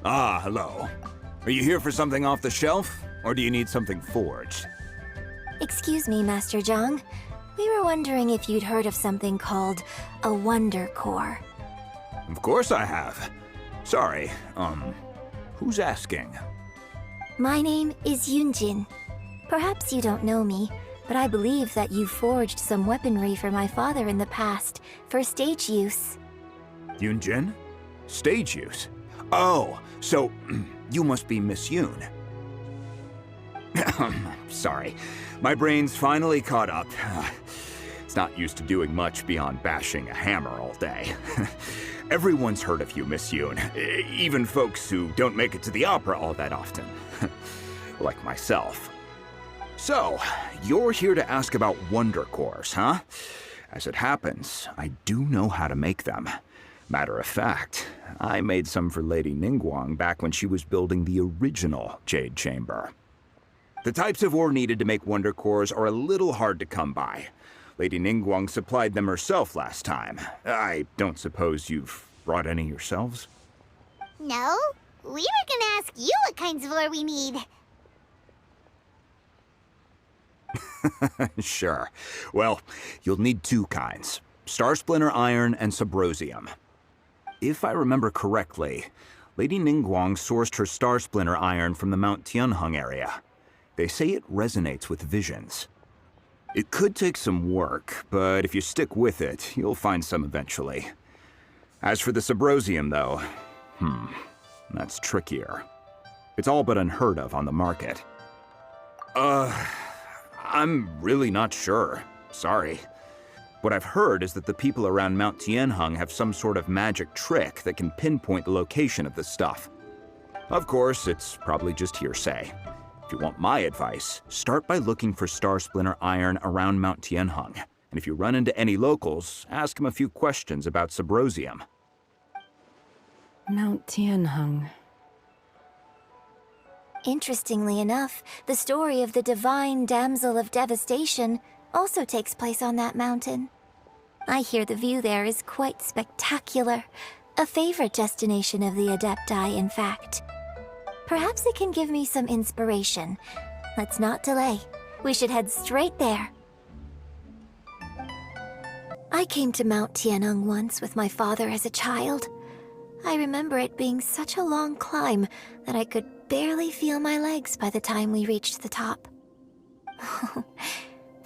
Ah, hello. Are you here for something off the shelf, or do you need something forged? Excuse me, Master Zhang. We were wondering if you'd heard of something called a Wonder Core. Of course I have. Sorry, who's asking? My name is Yunjin. Perhaps you don't know me, but I believe that you forged some weaponry for my father in the past, for stage use. Yunjin? Stage use? Oh, so you must be Miss Yoon. Sorry, my brain's finally caught up. It's not used to doing much beyond bashing a hammer all day. Everyone's heard of you, Miss Yoon, even folks who don't make it to the opera all that often. Like myself. So, you're here to ask about Wonder Cores, huh? As it happens, I do know how to make them. Matter of fact, I made some for Lady Ningguang back when she was building the original Jade Chamber. The types of ore needed to make Wonder Cores are a little hard to come by. Lady Ningguang supplied them herself last time. I don't suppose you've brought any yourselves? No, we were gonna ask you what kinds of ore we need. Sure. Well, you'll need two kinds. Star Splinter Iron and Subrosium. If I remember correctly, Lady Ningguang sourced her Star Splinter Iron from the Mount Tianheng area. They say it resonates with visions. It could take some work, but if you stick with it, you'll find some eventually. As for the Subrosium, though, that's trickier. It's all but unheard of on the market. I'm really not sure. Sorry. What I've heard is that the people around Mount Tianheng have some sort of magic trick that can pinpoint the location of the stuff. Of course, it's probably just hearsay. If you want my advice, start by looking for Star Splinter Iron around Mount Tianheng. And if you run into any locals, ask them a few questions about Subrosium. Mount Tianheng. Interestingly enough, the story of the Divine Damsel of Devastation also takes place on that mountain. I hear the view there is quite spectacular. A favorite destination of the Adepti, in fact. Perhaps it can give me some inspiration. Let's not delay. We should head straight there. I came to Mount Tianheng once with my father as a child. I remember it being such a long climb that I could barely feel my legs by the time we reached the top.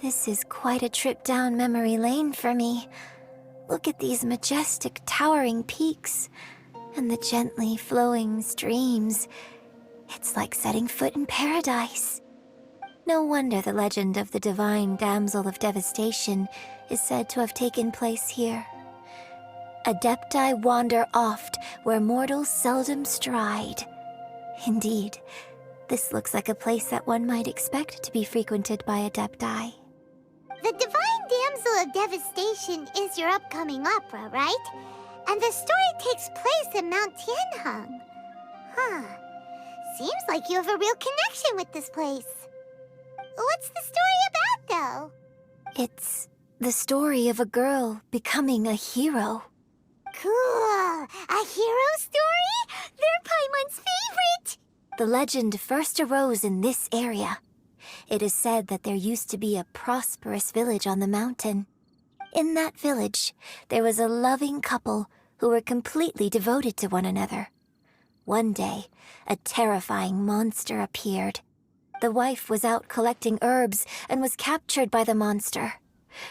This is quite a trip down memory lane for me. Look at these majestic, towering peaks, and the gently flowing streams. It's like setting foot in paradise. No wonder the legend of the Divine Damsel of Devastation is said to have taken place here. Adepti wander oft where mortals seldom stride. Indeed, this looks like a place that one might expect to be frequented by Adepti. The Divine Damsel of Devastation is your upcoming opera, right? And the story takes place in Mount Tianheng. Seems like you have a real connection with this place. What's the story about, though? It's the story of a girl becoming a hero. Cool! A hero story? They're Paimon's favorite! The legend first arose in this area. It is said that there used to be a prosperous village on the mountain. In that village, there was a loving couple who were completely devoted to one another. One day, a terrifying monster appeared. The wife was out collecting herbs and was captured by the monster.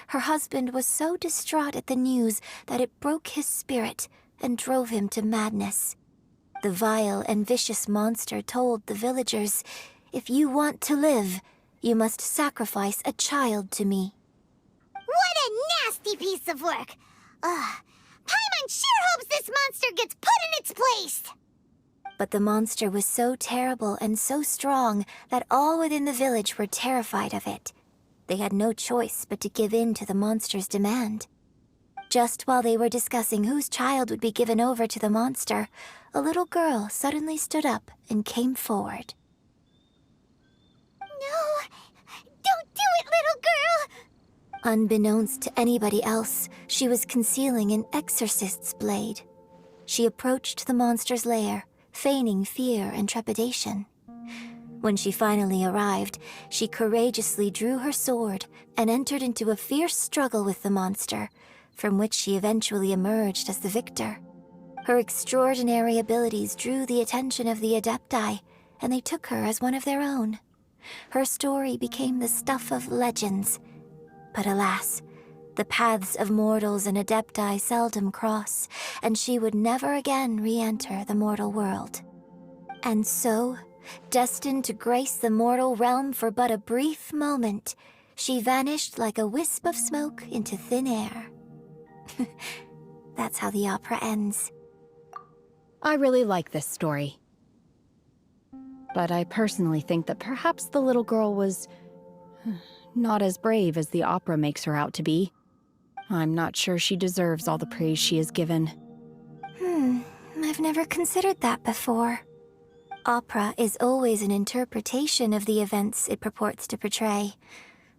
Her husband was so distraught at the news that it broke his spirit and drove him to madness. The vile and vicious monster told the villagers, "If you want to live, you must sacrifice a child to me." What a nasty piece of work! Paimon sure hopes this monster gets put in its place! But the monster was so terrible and so strong that all within the village were terrified of it. They had no choice but to give in to the monster's demand. Just while they were discussing whose child would be given over to the monster, a little girl suddenly stood up and came forward. No! Don't do it, little girl! Unbeknownst to anybody else, she was concealing an exorcist's blade. She approached the monster's lair, feigning fear and trepidation. When she finally arrived, she courageously drew her sword and entered into a fierce struggle with the monster, from which she eventually emerged as the victor. Her extraordinary abilities drew the attention of the Adepti, and they took her as one of their own. Her story became the stuff of legends. But alas, the paths of mortals and Adepti seldom cross, and she would never again re-enter the mortal world. And so, destined to grace the mortal realm for but a brief moment, she vanished like a wisp of smoke into thin air. That's how the opera ends. I really like this story. But I personally think that perhaps the little girl was not as brave as the opera makes her out to be. I'm not sure she deserves all the praise she is given. I've never considered that before. Opera is always an interpretation of the events it purports to portray.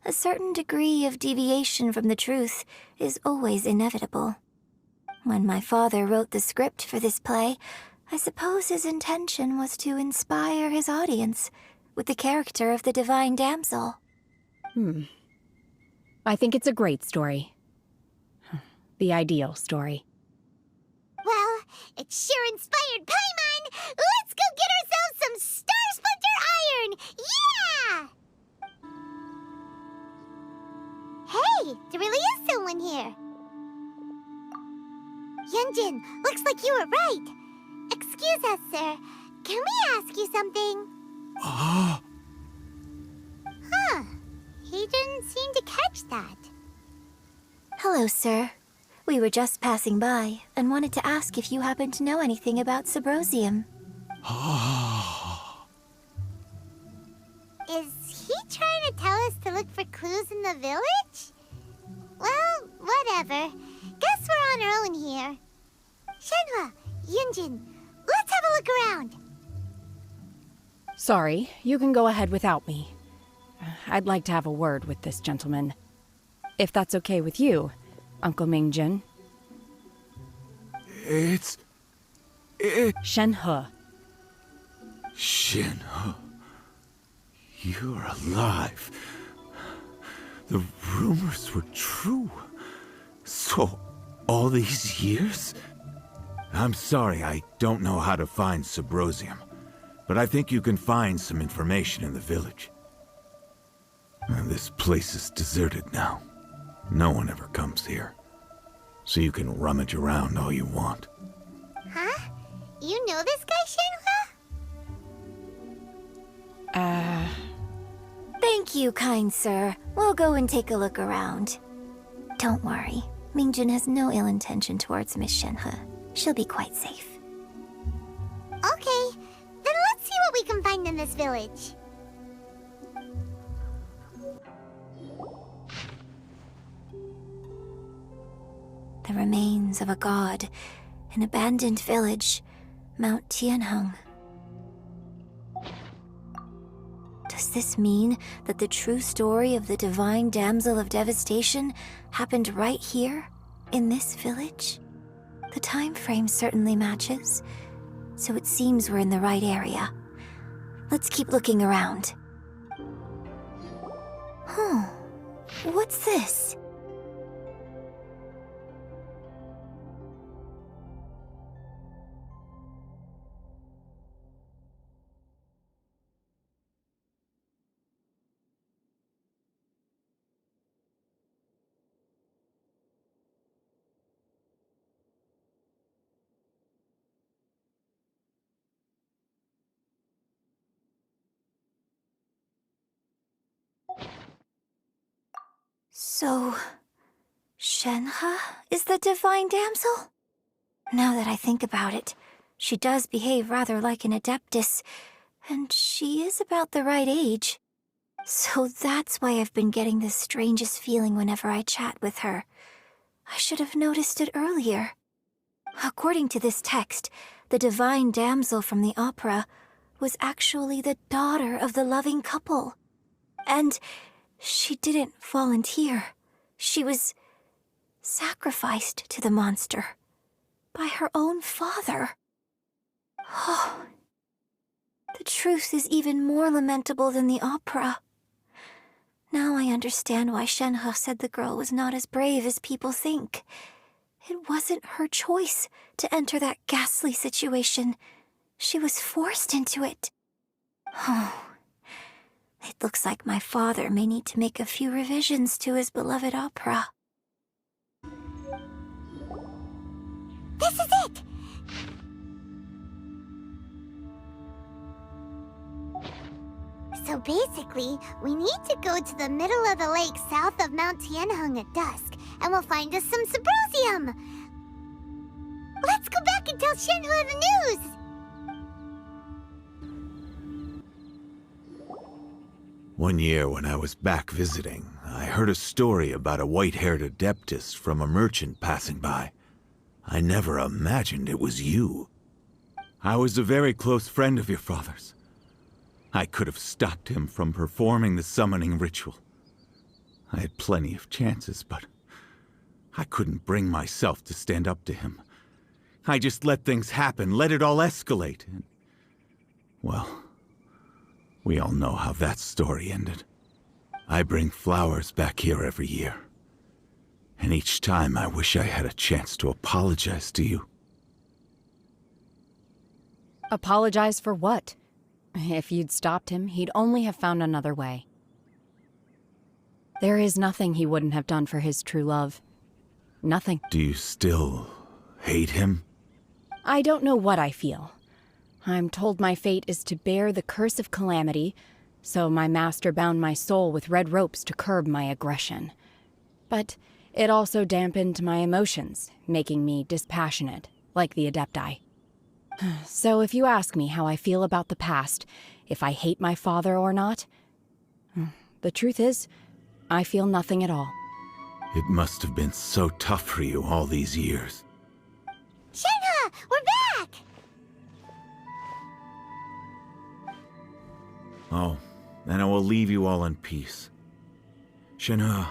A certain degree of deviation from the truth is always inevitable. When my father wrote the script for this play, I suppose his intention was to inspire his audience with the character of the divine damsel. I think it's a great story. The ideal story. Well, it sure inspired Paimon! Let's go get ourselves some Star Splinter Iron! Yeah! Hey, there really is someone here. Yunjin, looks like you were right. Excuse us, sir. Can we ask you something? Huh. He didn't seem to catch that. Hello, sir. We were just passing by and wanted to ask if you happen to know anything about Subrosium. Is he trying to tell us to look for clues in the village? Well, whatever. Guess we're on our own here. Shenhe, Yunjin, let's have a look around. Sorry, you can go ahead without me. I'd like to have a word with this gentleman. If that's okay with you, Uncle Mingjin. It's... Shenhe. Shenhe. You're alive. The rumors were true. So, all these years? I'm sorry, I don't know how to find Subrosium, but I think you can find some information in the village. And this place is deserted now. No one ever comes here. So you can rummage around all you want. Huh? You know this guy, Shenhe? Thank you, kind sir. We'll go and take a look around. Don't worry. Mingjin has no ill intention towards Miss Shenhe. She'll be quite safe. Okay, then let's see what we can find in this village. The remains of a god, an abandoned village, Mount Tianheng. Does this mean that the true story of the divine damsel of devastation happened right here, in this village? The time frame certainly matches, so it seems we're in the right area. Let's keep looking around. What's this? So, Shenhe is the divine damsel? Now that I think about it, she does behave rather like an adeptus, and she is about the right age. So that's why I've been getting the strangest feeling whenever I chat with her. I should have noticed it earlier. According to this text, the divine damsel from the opera was actually the daughter of the loving couple. And she didn't volunteer. She was sacrificed to the monster by her own father. Oh, the truth is even more lamentable than the opera. Now I understand why Shenhe said the girl was not as brave as people think. It wasn't her choice to enter that ghastly situation. She was forced into it. Oh, it looks like my father may need to make a few revisions to his beloved opera. This is it! So basically, we need to go to the middle of the lake south of Mount Tianheng at dusk, and we'll find us some Symbrozium! Let's go back and tell Shenhe the news! One year when I was back visiting, I heard a story about a white-haired adeptus from a merchant passing by. I never imagined it was you. I was a very close friend of your father's. I could have stopped him from performing the summoning ritual. I had plenty of chances, but I couldn't bring myself to stand up to him. I just let things happen, let it all escalate, and, well, we all know how that story ended. I bring flowers back here every year, and each time I wish I had a chance to apologize to you. Apologize for what? If you'd stopped him, he'd only have found another way. There is nothing he wouldn't have done for his true love. Nothing. Do you still hate him? I don't know what I feel. I'm told my fate is to bear the curse of calamity, so my master bound my soul with red ropes to curb my aggression. But it also dampened my emotions, making me dispassionate, like the Adepti. So if you ask me how I feel about the past, if I hate my father or not, the truth is, I feel nothing at all. It must have been so tough for you all these years. Shenhe, we're back! Oh, then I will leave you all in peace. Shenhe,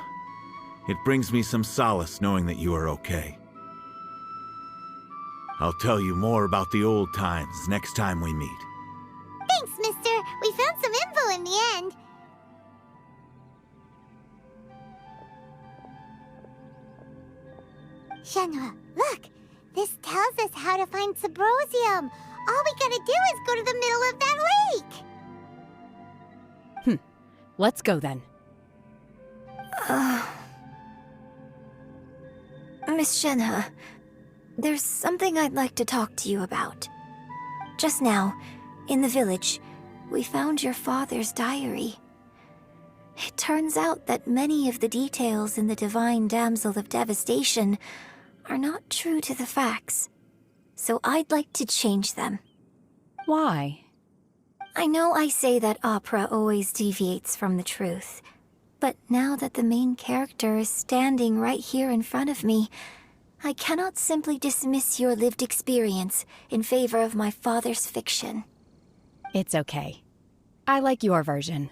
it brings me some solace knowing that you are okay. I'll tell you more about the old times next time we meet. Thanks, mister. We found some info in the end. Shenhe, look! This tells us how to find Symbrozium. All we gotta do is go to the middle of that lake! Let's go then. Miss Shenhe, there's something I'd like to talk to you about. Just now, in the village, we found your father's diary. It turns out that many of the details in the Divine Damsel of Devastation are not true to the facts, so I'd like to change them. Why? I know I say that opera always deviates from the truth, but now that the main character is standing right here in front of me, I cannot simply dismiss your lived experience in favor of my father's fiction. It's okay. I like your version.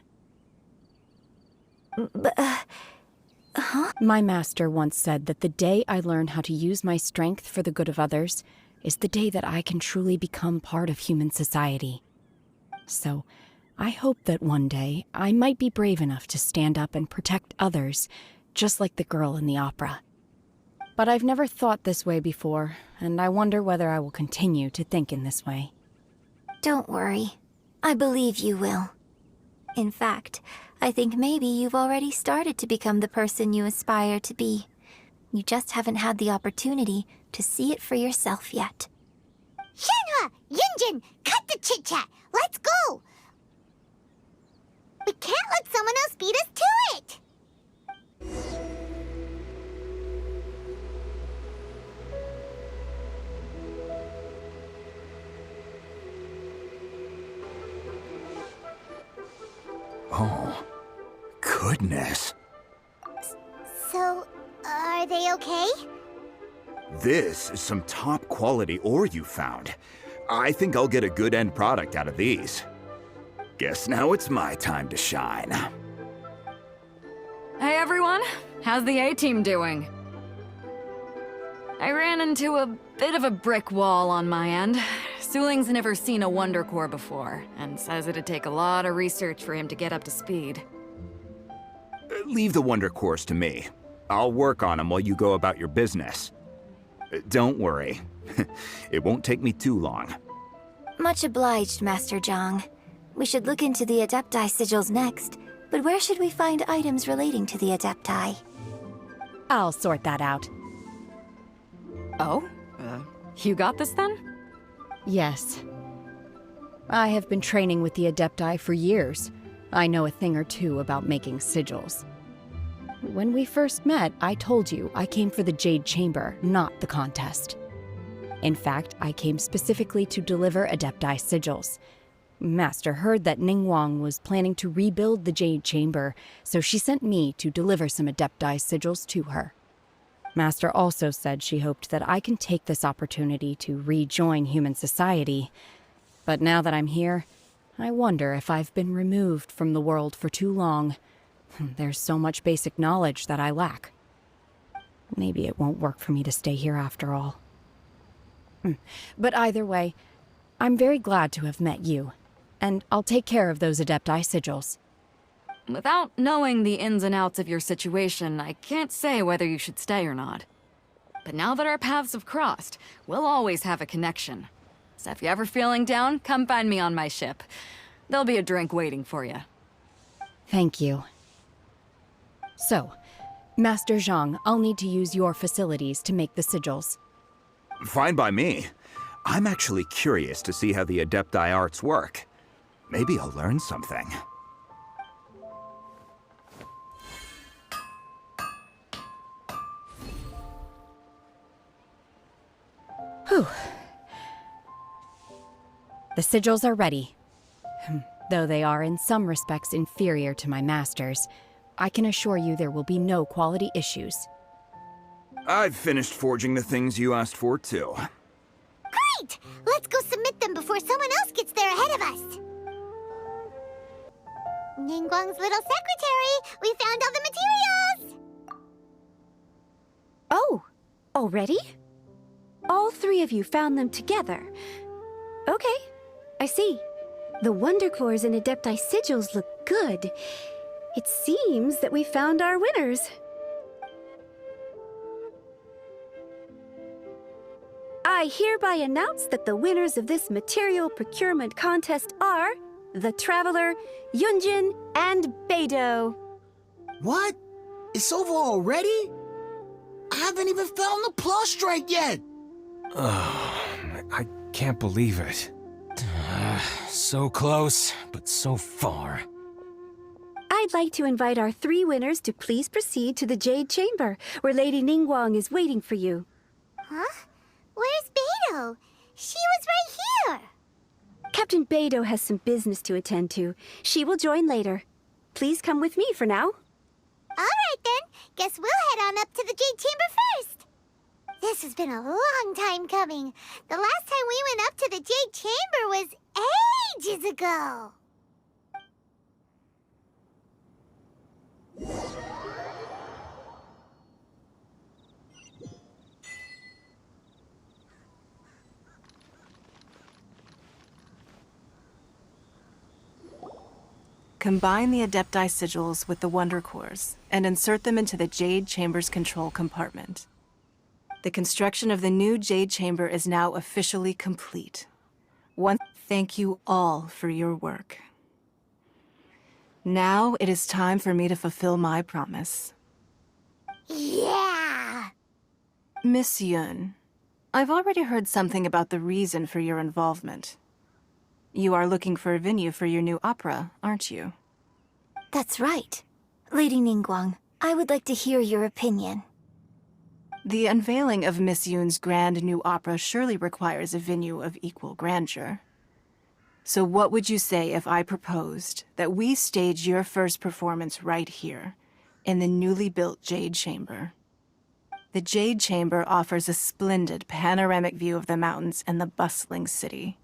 But, My master once said that the day I learn how to use my strength for the good of others is the day that I can truly become part of human society. So, I hope that one day I might be brave enough to stand up and protect others, just like the girl in the opera. But I've never thought this way before, and I wonder whether I will continue to think in this way. Don't worry. I believe you will. In fact, I think maybe you've already started to become the person you aspire to be. You just haven't had the opportunity to see it for yourself yet. Shenhe! Yunjin! Cut the chit-chat! Let's go! We can't let someone else beat us to it! Oh, goodness. So, are they okay? This is some top-quality ore you found. I think I'll get a good end product out of these. Guess now it's my time to shine. Hey everyone, how's the A-team doing? I ran into a bit of a brick wall on my end. Suling's never seen a Wonder Core before, and says it'd take a lot of research for him to get up to speed. Leave the Wonder Cores to me. I'll work on them while you go about your business. Don't worry. It won't take me too long. Much obliged, Master Zhang. We should look into the Adepti sigils next, but where should we find items relating to the Adepti? I'll sort that out. Oh? You got this then? Yes. I have been training with the Adepti for years. I know a thing or two about making sigils. When we first met, I told you I came for the Jade Chamber, not the contest. In fact, I came specifically to deliver Adepti sigils. Master heard that Ningguang was planning to rebuild the Jade Chamber, so she sent me to deliver some Adepti sigils to her. Master also said she hoped that I can take this opportunity to rejoin human society. But now that I'm here, I wonder if I've been removed from the world for too long. There's so much basic knowledge that I lack. Maybe it won't work for me to stay here after all. But either way, I'm very glad to have met you, and I'll take care of those Adepti sigils. Without knowing the ins and outs of your situation, I can't say whether you should stay or not. But now that our paths have crossed, we'll always have a connection. So if you're ever feeling down, come find me on my ship. There'll be a drink waiting for you. Thank you. So, Master Zhang, I'll need to use your facilities to make the sigils. Fine by me. I'm actually curious to see how the Adepti arts work. Maybe I'll learn something. Whew. The sigils are ready. Though they are in some respects inferior to my master's, I can assure you there will be no quality issues. I've finished forging the things you asked for, too. Great! Let's go submit them before someone else gets there ahead of us. Ningguang's little secretary, we found all the materials! Oh, already? All three of you found them together. Okay, I see. The Wonder Cores and Adepti sigils look good. It seems that we found our winners. I hereby announce that the winners of this material procurement contest are the Traveler, Yunjin, and Beidou. What? It's over already? I haven't even found the plustrite yet! I can't believe it. So close, but so far. I'd like to invite our three winners to please proceed to the Jade Chamber, where Lady Ningguang is waiting for you. Huh? Where's Beidou? She was right here! Captain Beidou has some business to attend to. She will join later. Please come with me for now. All right then. Guess we'll head on up to the Jade Chamber first. This has been a long time coming. The last time we went up to the Jade Chamber was ages ago. Combine the Adepti sigils with the Wonder Cores and insert them into the Jade Chamber's control compartment. The construction of the new Jade Chamber is now officially complete. Thank you all for your work. Now it is time for me to fulfill my promise. Yeah! Miss Yun, I've already heard something about the reason for your involvement. You are looking for a venue for your new opera, aren't you? That's right. Lady Ningguang, I would like to hear your opinion. The unveiling of Miss Yun's grand new opera surely requires a venue of equal grandeur. So what would you say if I proposed that we stage your first performance right here, in the newly built Jade Chamber? The Jade Chamber offers a splendid panoramic view of the mountains and the bustling city.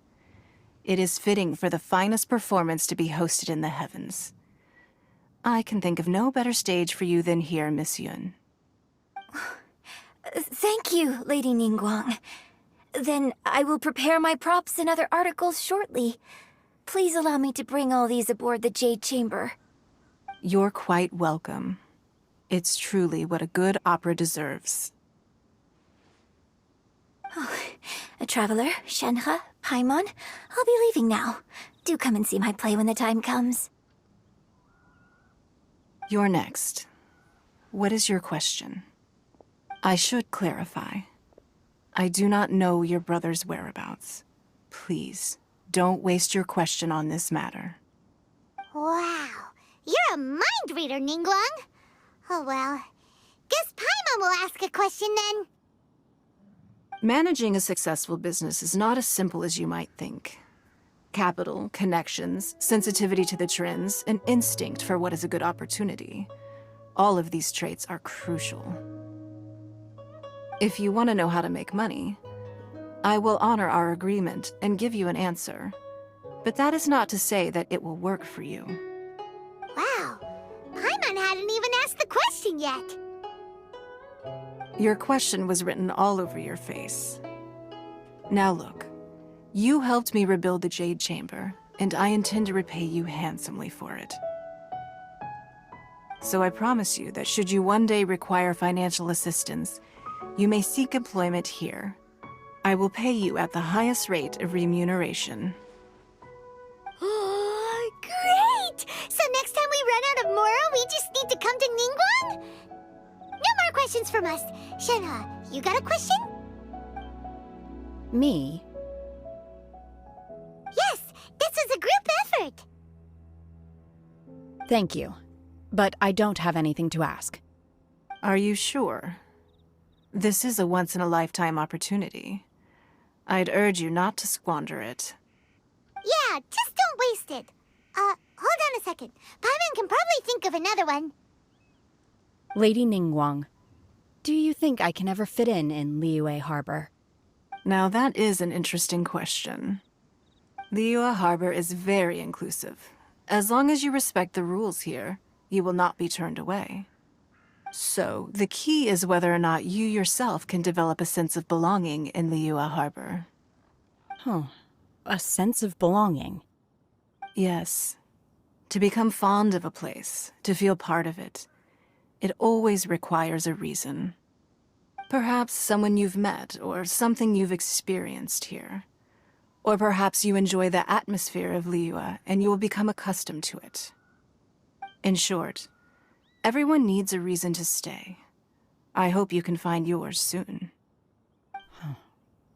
It is fitting for the finest performance to be hosted in the heavens. I can think of no better stage for you than here, Miss Yun. Thank you, Lady Ningguang. Then I will prepare my props and other articles shortly. Please allow me to bring all these aboard the Jade Chamber. You're quite welcome. It's truly what a good opera deserves. Oh, a traveler, Shenhe, Paimon, I'll be leaving now. Do come and see my play when the time comes. You're next. What is your question? I should clarify. I do not know your brother's whereabouts. Please, don't waste your question on this matter. Wow, you're a mind reader, Ningguang. Oh well, guess Paimon will ask a question then. Managing a successful business is not as simple as you might think. Capital, connections, sensitivity to the trends, and instinct for what is a good opportunity. All of these traits are crucial. If you want to know how to make money, I will honor our agreement and give you an answer. But that is not to say that it will work for you. Wow, Paimon hadn't even asked the question yet. Your question was written all over your face. Now look, you helped me rebuild the Jade Chamber, and I intend to repay you handsomely for it. So I promise you that should you one day require financial assistance, you may seek employment here. I will pay you at the highest rate of remuneration. Oh, great! So next time we run out of Moro, we just need to come to Ningguang? No more questions from us. Shenhe, you got a question? Me? Yes, this was a group effort. Thank you. But I don't have anything to ask. Are you sure? This is a once-in-a-lifetime opportunity. I'd urge you not to squander it. Yeah, just don't waste it. Hold on a second. Paimon can probably think of another one. Lady Ningguang, do you think I can ever fit in Liyue Harbor? Now that is an interesting question. Liyue Harbor is very inclusive. As long as you respect the rules here, you will not be turned away. So, the key is whether or not you yourself can develop a sense of belonging in Liyue Harbor. Huh. A sense of belonging? Yes. To become fond of a place, to feel part of it, it always requires a reason. Perhaps someone you've met, or something you've experienced here. Or perhaps you enjoy the atmosphere of Liyue, and you will become accustomed to it. In short, everyone needs a reason to stay. I hope you can find yours soon.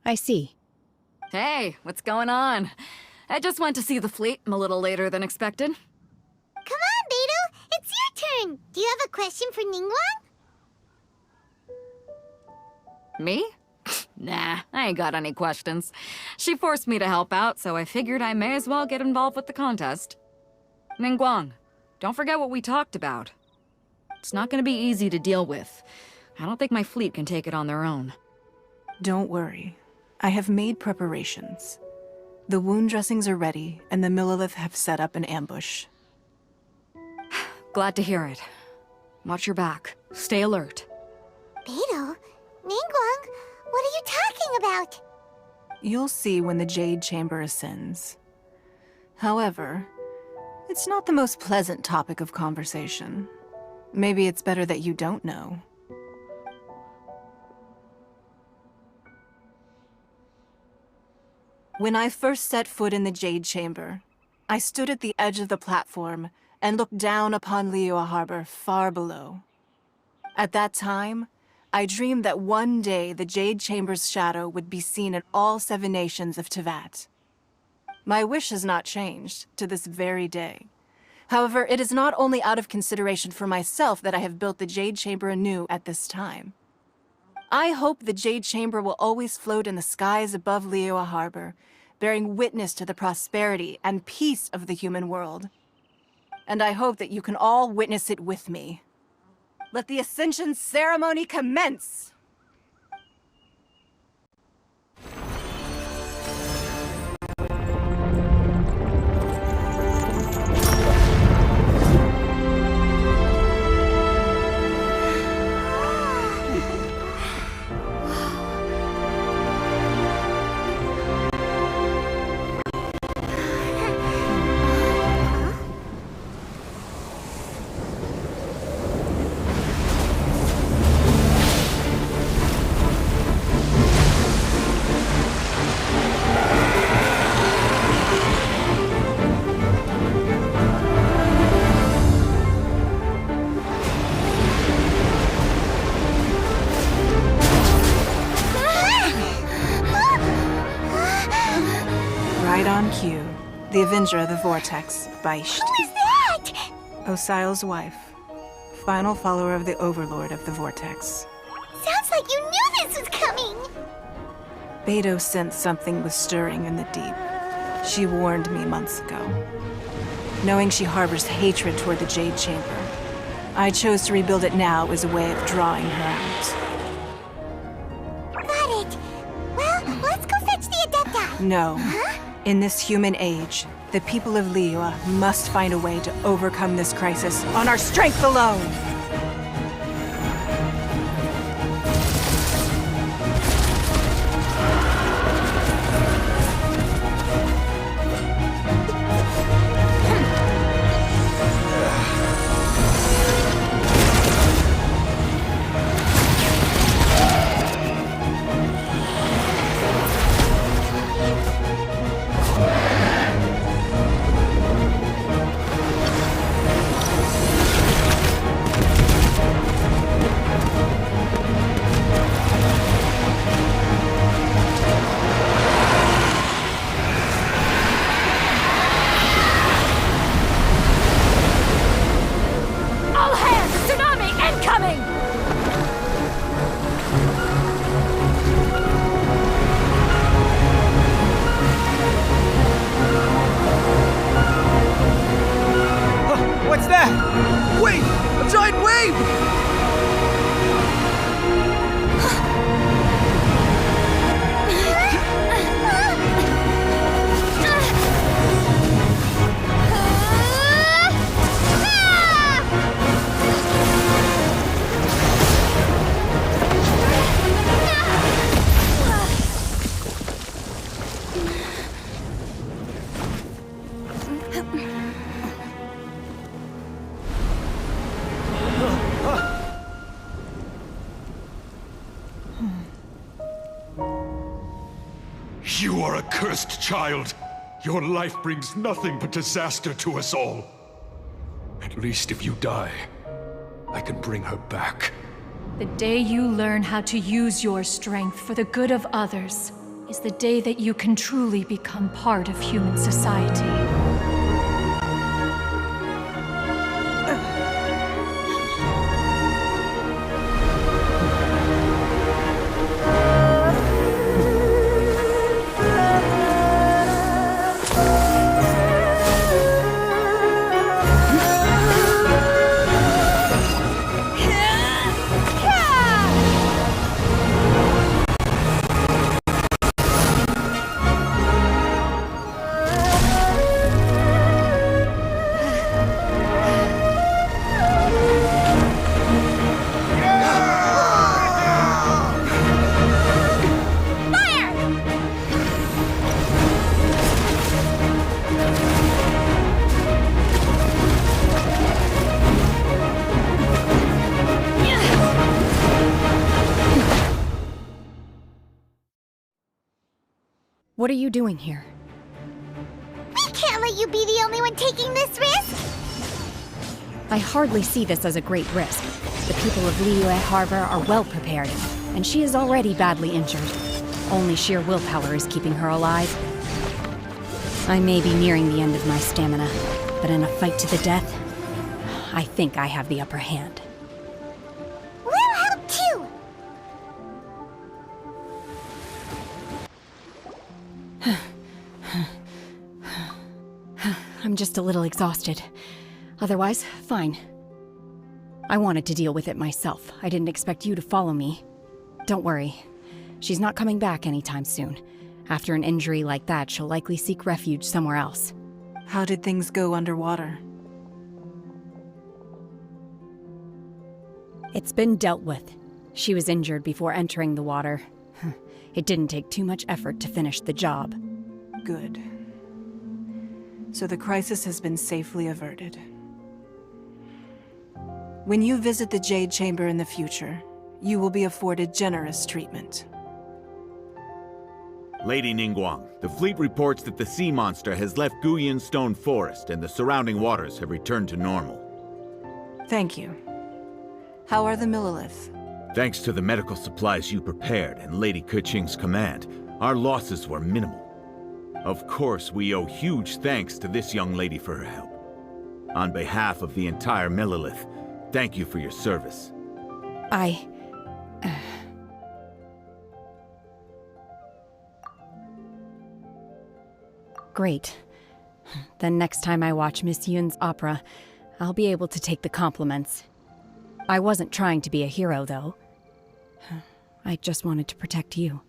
I see. Hey, what's going on? I just went to see the fleet. I'm a little later than expected. Come on, Beidou! It's your turn! Do you have a question for Ningguang? Me? Nah, I ain't got any questions. She forced me to help out, so I figured I may as well get involved with the contest. Ningguang, don't forget what we talked about. It's not gonna be easy to deal with. I don't think my fleet can take it on their own. Don't worry. I have made preparations. The wound dressings are ready, and the Millilith have set up an ambush. Glad to hear it. Watch your back. Stay alert. Beidou? Ningguang? What are you talking about? You'll see when the Jade Chamber ascends. However, it's not the most pleasant topic of conversation. Maybe it's better that you don't know. When I first set foot in the Jade Chamber, I stood at the edge of the platform and looked down upon Liyue Harbor far below. At that time, I dreamed that one day the Jade Chamber's shadow would be seen in all 7 nations of Teyvat. My wish has not changed to this very day. However, it is not only out of consideration for myself that I have built the Jade Chamber anew at this time. I hope the Jade Chamber will always float in the skies above Liyue Harbor, bearing witness to the prosperity and peace of the human world. And I hope that you can all witness it with me. Let the Ascension ceremony commence! Kendra the Vortex, Beicht. Who is that? Osial's wife. Final follower of the Overlord of the Vortex. Sounds like you knew this was coming. Beidou sensed something was stirring in the deep. She warned me months ago. Knowing she harbors hatred toward the Jade Chamber, I chose to rebuild it now as a way of drawing her out. Got it. Well, let's go fetch the Adepti. No. In this human age, the people of Liyue must find a way to overcome this crisis on our strength alone! What's that? Wait! A giant wave! You are a cursed child. Your life brings nothing but disaster to us all. At least if you die, I can bring her back. The day you learn how to use your strength for the good of others is the day that you can truly become part of human society. What are you doing here? We can't let you be the only one taking this risk! I hardly see this as a great risk. The people of Liyue Harbor are well prepared, and she is already badly injured. Only sheer willpower is keeping her alive. I may be nearing the end of my stamina, but in a fight to the death, I think I have the upper hand. We'll help too! I'm just a little exhausted. Otherwise, fine. I wanted to deal with it myself. I didn't expect you to follow me. Don't worry. She's not coming back anytime soon. After an injury like that, she'll likely seek refuge somewhere else. How did things go underwater? It's been dealt with. She was injured before entering the water. It didn't take too much effort to finish the job. Good. So the crisis has been safely averted. When you visit the Jade Chamber in the future, you will be afforded generous treatment. Lady Ningguang, the fleet reports that the sea monster has left Guyan Stone Forest and the surrounding waters have returned to normal. Thank you. How are the Millilith? Thanks to the medical supplies you prepared and Lady Keqing's command, our losses were minimal. Of course, we owe huge thanks to this young lady for her help. On behalf of the entire Millelith, thank you for your service. Great. Then next time I watch Miss Yun's opera, I'll be able to take the compliments. I wasn't trying to be a hero, though. I just wanted to protect you.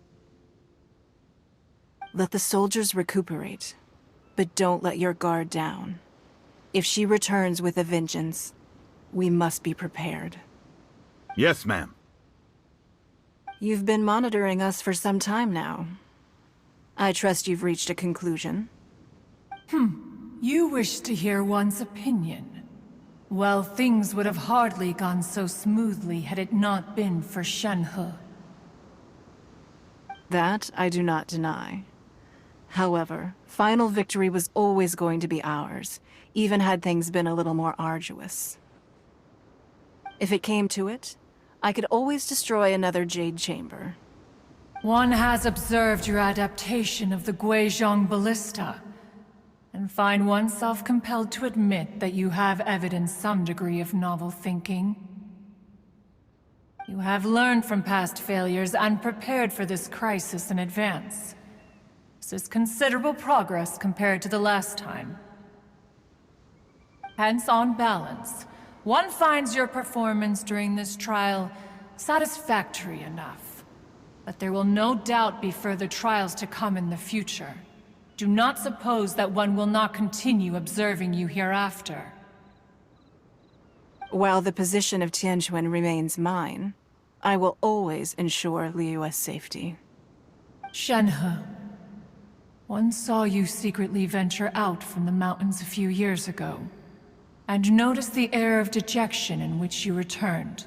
Let the soldiers recuperate, but don't let your guard down. If she returns with a vengeance, we must be prepared. Yes, ma'am. You've been monitoring us for some time now. I trust you've reached a conclusion. You wish to hear one's opinion. Well, things would have hardly gone so smoothly had it not been for Shenhe. That I do not deny. However, final victory was always going to be ours, even had things been a little more arduous. If it came to it, I could always destroy another Jade Chamber. One has observed your adaptation of the Guizhong ballista, and find oneself compelled to admit that you have evidenced some degree of novel thinking. You have learned from past failures and prepared for this crisis in advance. This is considerable progress compared to the last time. Hence, on balance, one finds your performance during this trial satisfactory enough. But there will no doubt be further trials to come in the future. Do not suppose that one will not continue observing you hereafter. While the position of Tianquan remains mine, I will always ensure Liyue's safety. Shenhe, one saw you secretly venture out from the mountains a few years ago, and noticed the air of dejection in which you returned.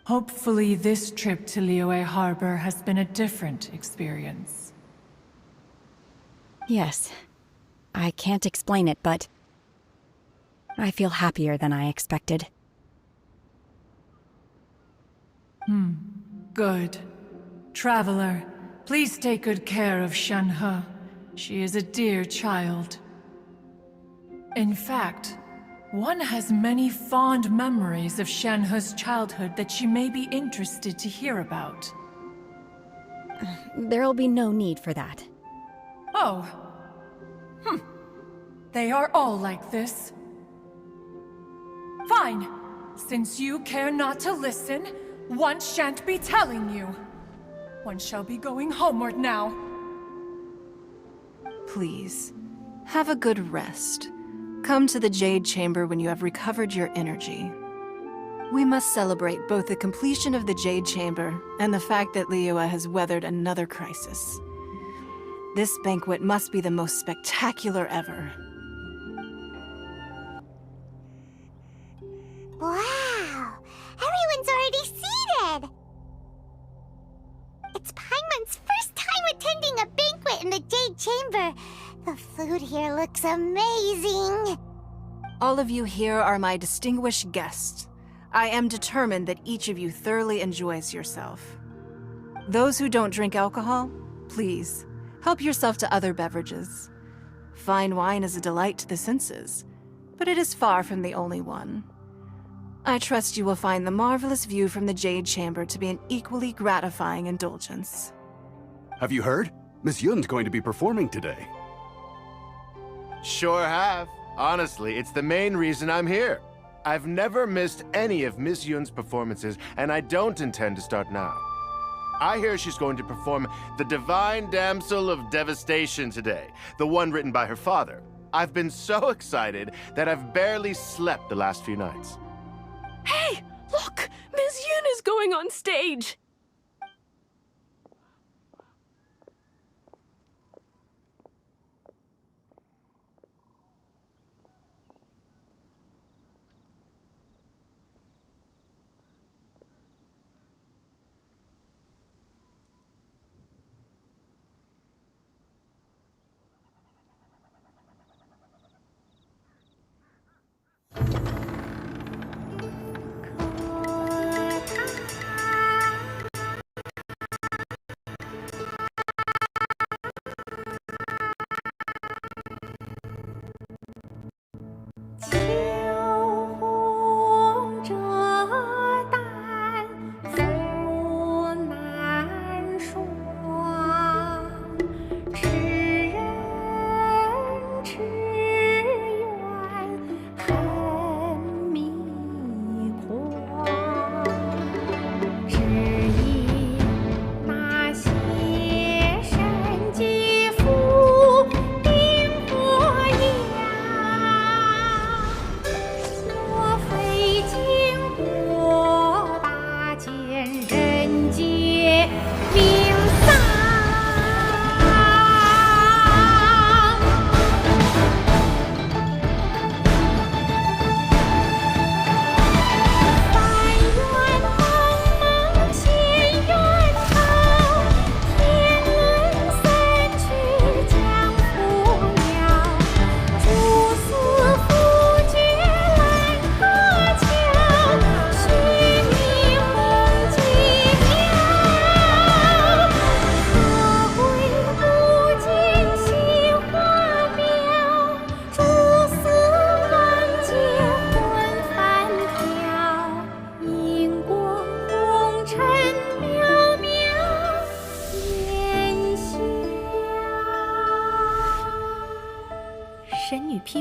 Hopefully this trip to Liyue Harbor has been a different experience. Yes. I can't explain it, but I feel happier than I expected. Good. Traveler, please take good care of Shenhe. She is a dear child. In fact, one has many fond memories of Shenhe's childhood that she may be interested to hear about. There'll be no need for that. Oh. They are all like this. Fine. Since you care not to listen, one shan't be telling you. One shall be going homeward now. Please, have a good rest. Come to the Jade Chamber when you have recovered your energy. We must celebrate both the completion of the Jade Chamber and the fact that Liyue has weathered another crisis. This banquet must be the most spectacular ever. Wow! Everyone's already seated! It's Paimon's first time attending a banquet in the Jade Chamber. The food here looks amazing. All of you here are my distinguished guests. I am determined that each of you thoroughly enjoys yourself. Those who don't drink alcohol, please, help yourself to other beverages. Fine wine is a delight to the senses, but it is far from the only one. I trust you will find the marvelous view from the Jade Chamber to be an equally gratifying indulgence. Have you heard? Miss Yun's going to be performing today. Sure have. Honestly, it's the main reason I'm here. I've never missed any of Miss Yun's performances, and I don't intend to start now. I hear she's going to perform The Divine Damsel of Devastation today, the one written by her father. I've been so excited that I've barely slept the last few nights. Hey, look! Miss Yun is going on stage!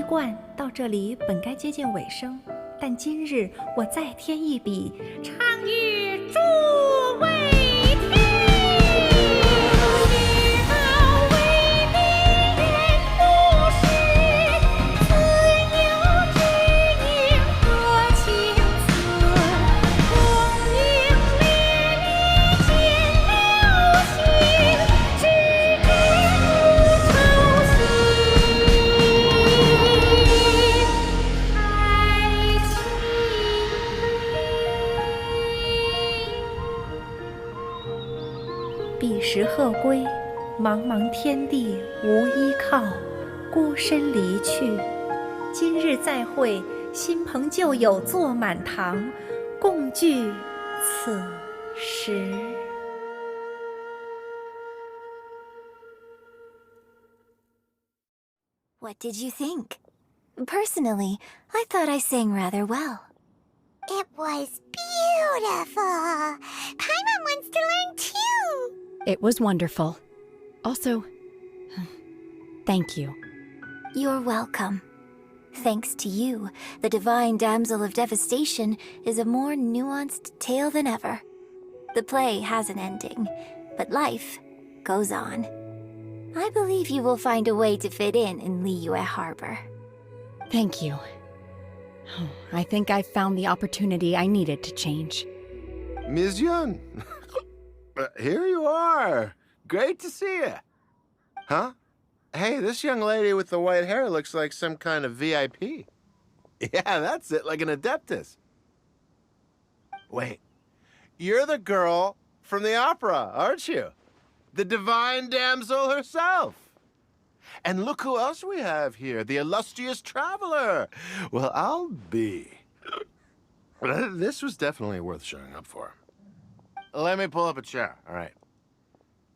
惯，到这里本该接近尾声，但今日我再添一笔，唱与诸位听。彼时鹤归，茫茫天地无依靠，孤身离去。今日再会，新朋旧友坐满堂，共聚此时。What did you think? Personally, I thought I sang rather well. It was beautiful. Paimon wants to learn too. It was wonderful. Also, thank you. You're welcome. Thanks to you, the Divine Damsel of Devastation is a more nuanced tale than ever. The play has an ending, but life goes on. I believe you will find a way to fit in Liyue Harbor. Thank you. I think I found the opportunity I needed to change. Ms. Yun, here you are. Great to see you. Huh? Hey, this young lady with the white hair looks like some kind of VIP. Yeah, that's it, like an Adeptus. Wait, you're the girl from the opera, aren't you? The Divine Damsel herself. And look who else we have here, the illustrious traveler. Well, I'll be. This was definitely worth showing up for. Let me pull up a chair, all right.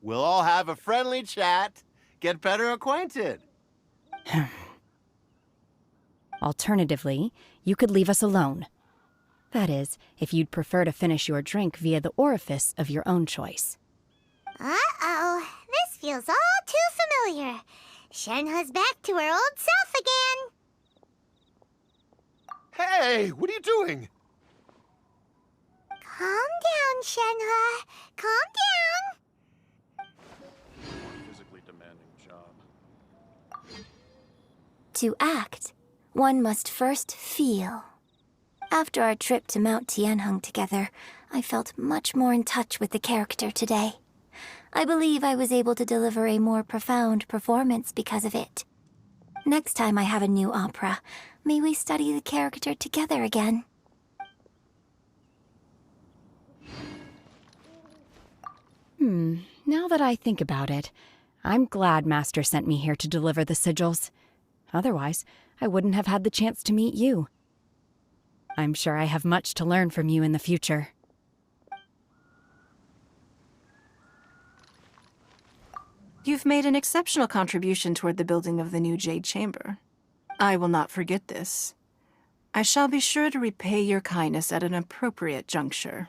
We'll all have a friendly chat, get better acquainted. Alternatively, you could leave us alone. That is, if you'd prefer to finish your drink via the orifice of your own choice. Uh-oh, this feels all too familiar. Shenhe's back to her old self again. Hey, what are you doing? Calm down, Shenhe. Calm down. Physically demanding job. To act, one must first feel. After our trip to Mount Tianheng together, I felt much more in touch with the character today. I believe I was able to deliver a more profound performance because of it. Next time I have a new opera, may we study the character together again. Now that I think about it, I'm glad Master sent me here to deliver the sigils. Otherwise, I wouldn't have had the chance to meet you. I'm sure I have much to learn from you in the future. You've made an exceptional contribution toward the building of the new Jade Chamber. I will not forget this. I shall be sure to repay your kindness at an appropriate juncture.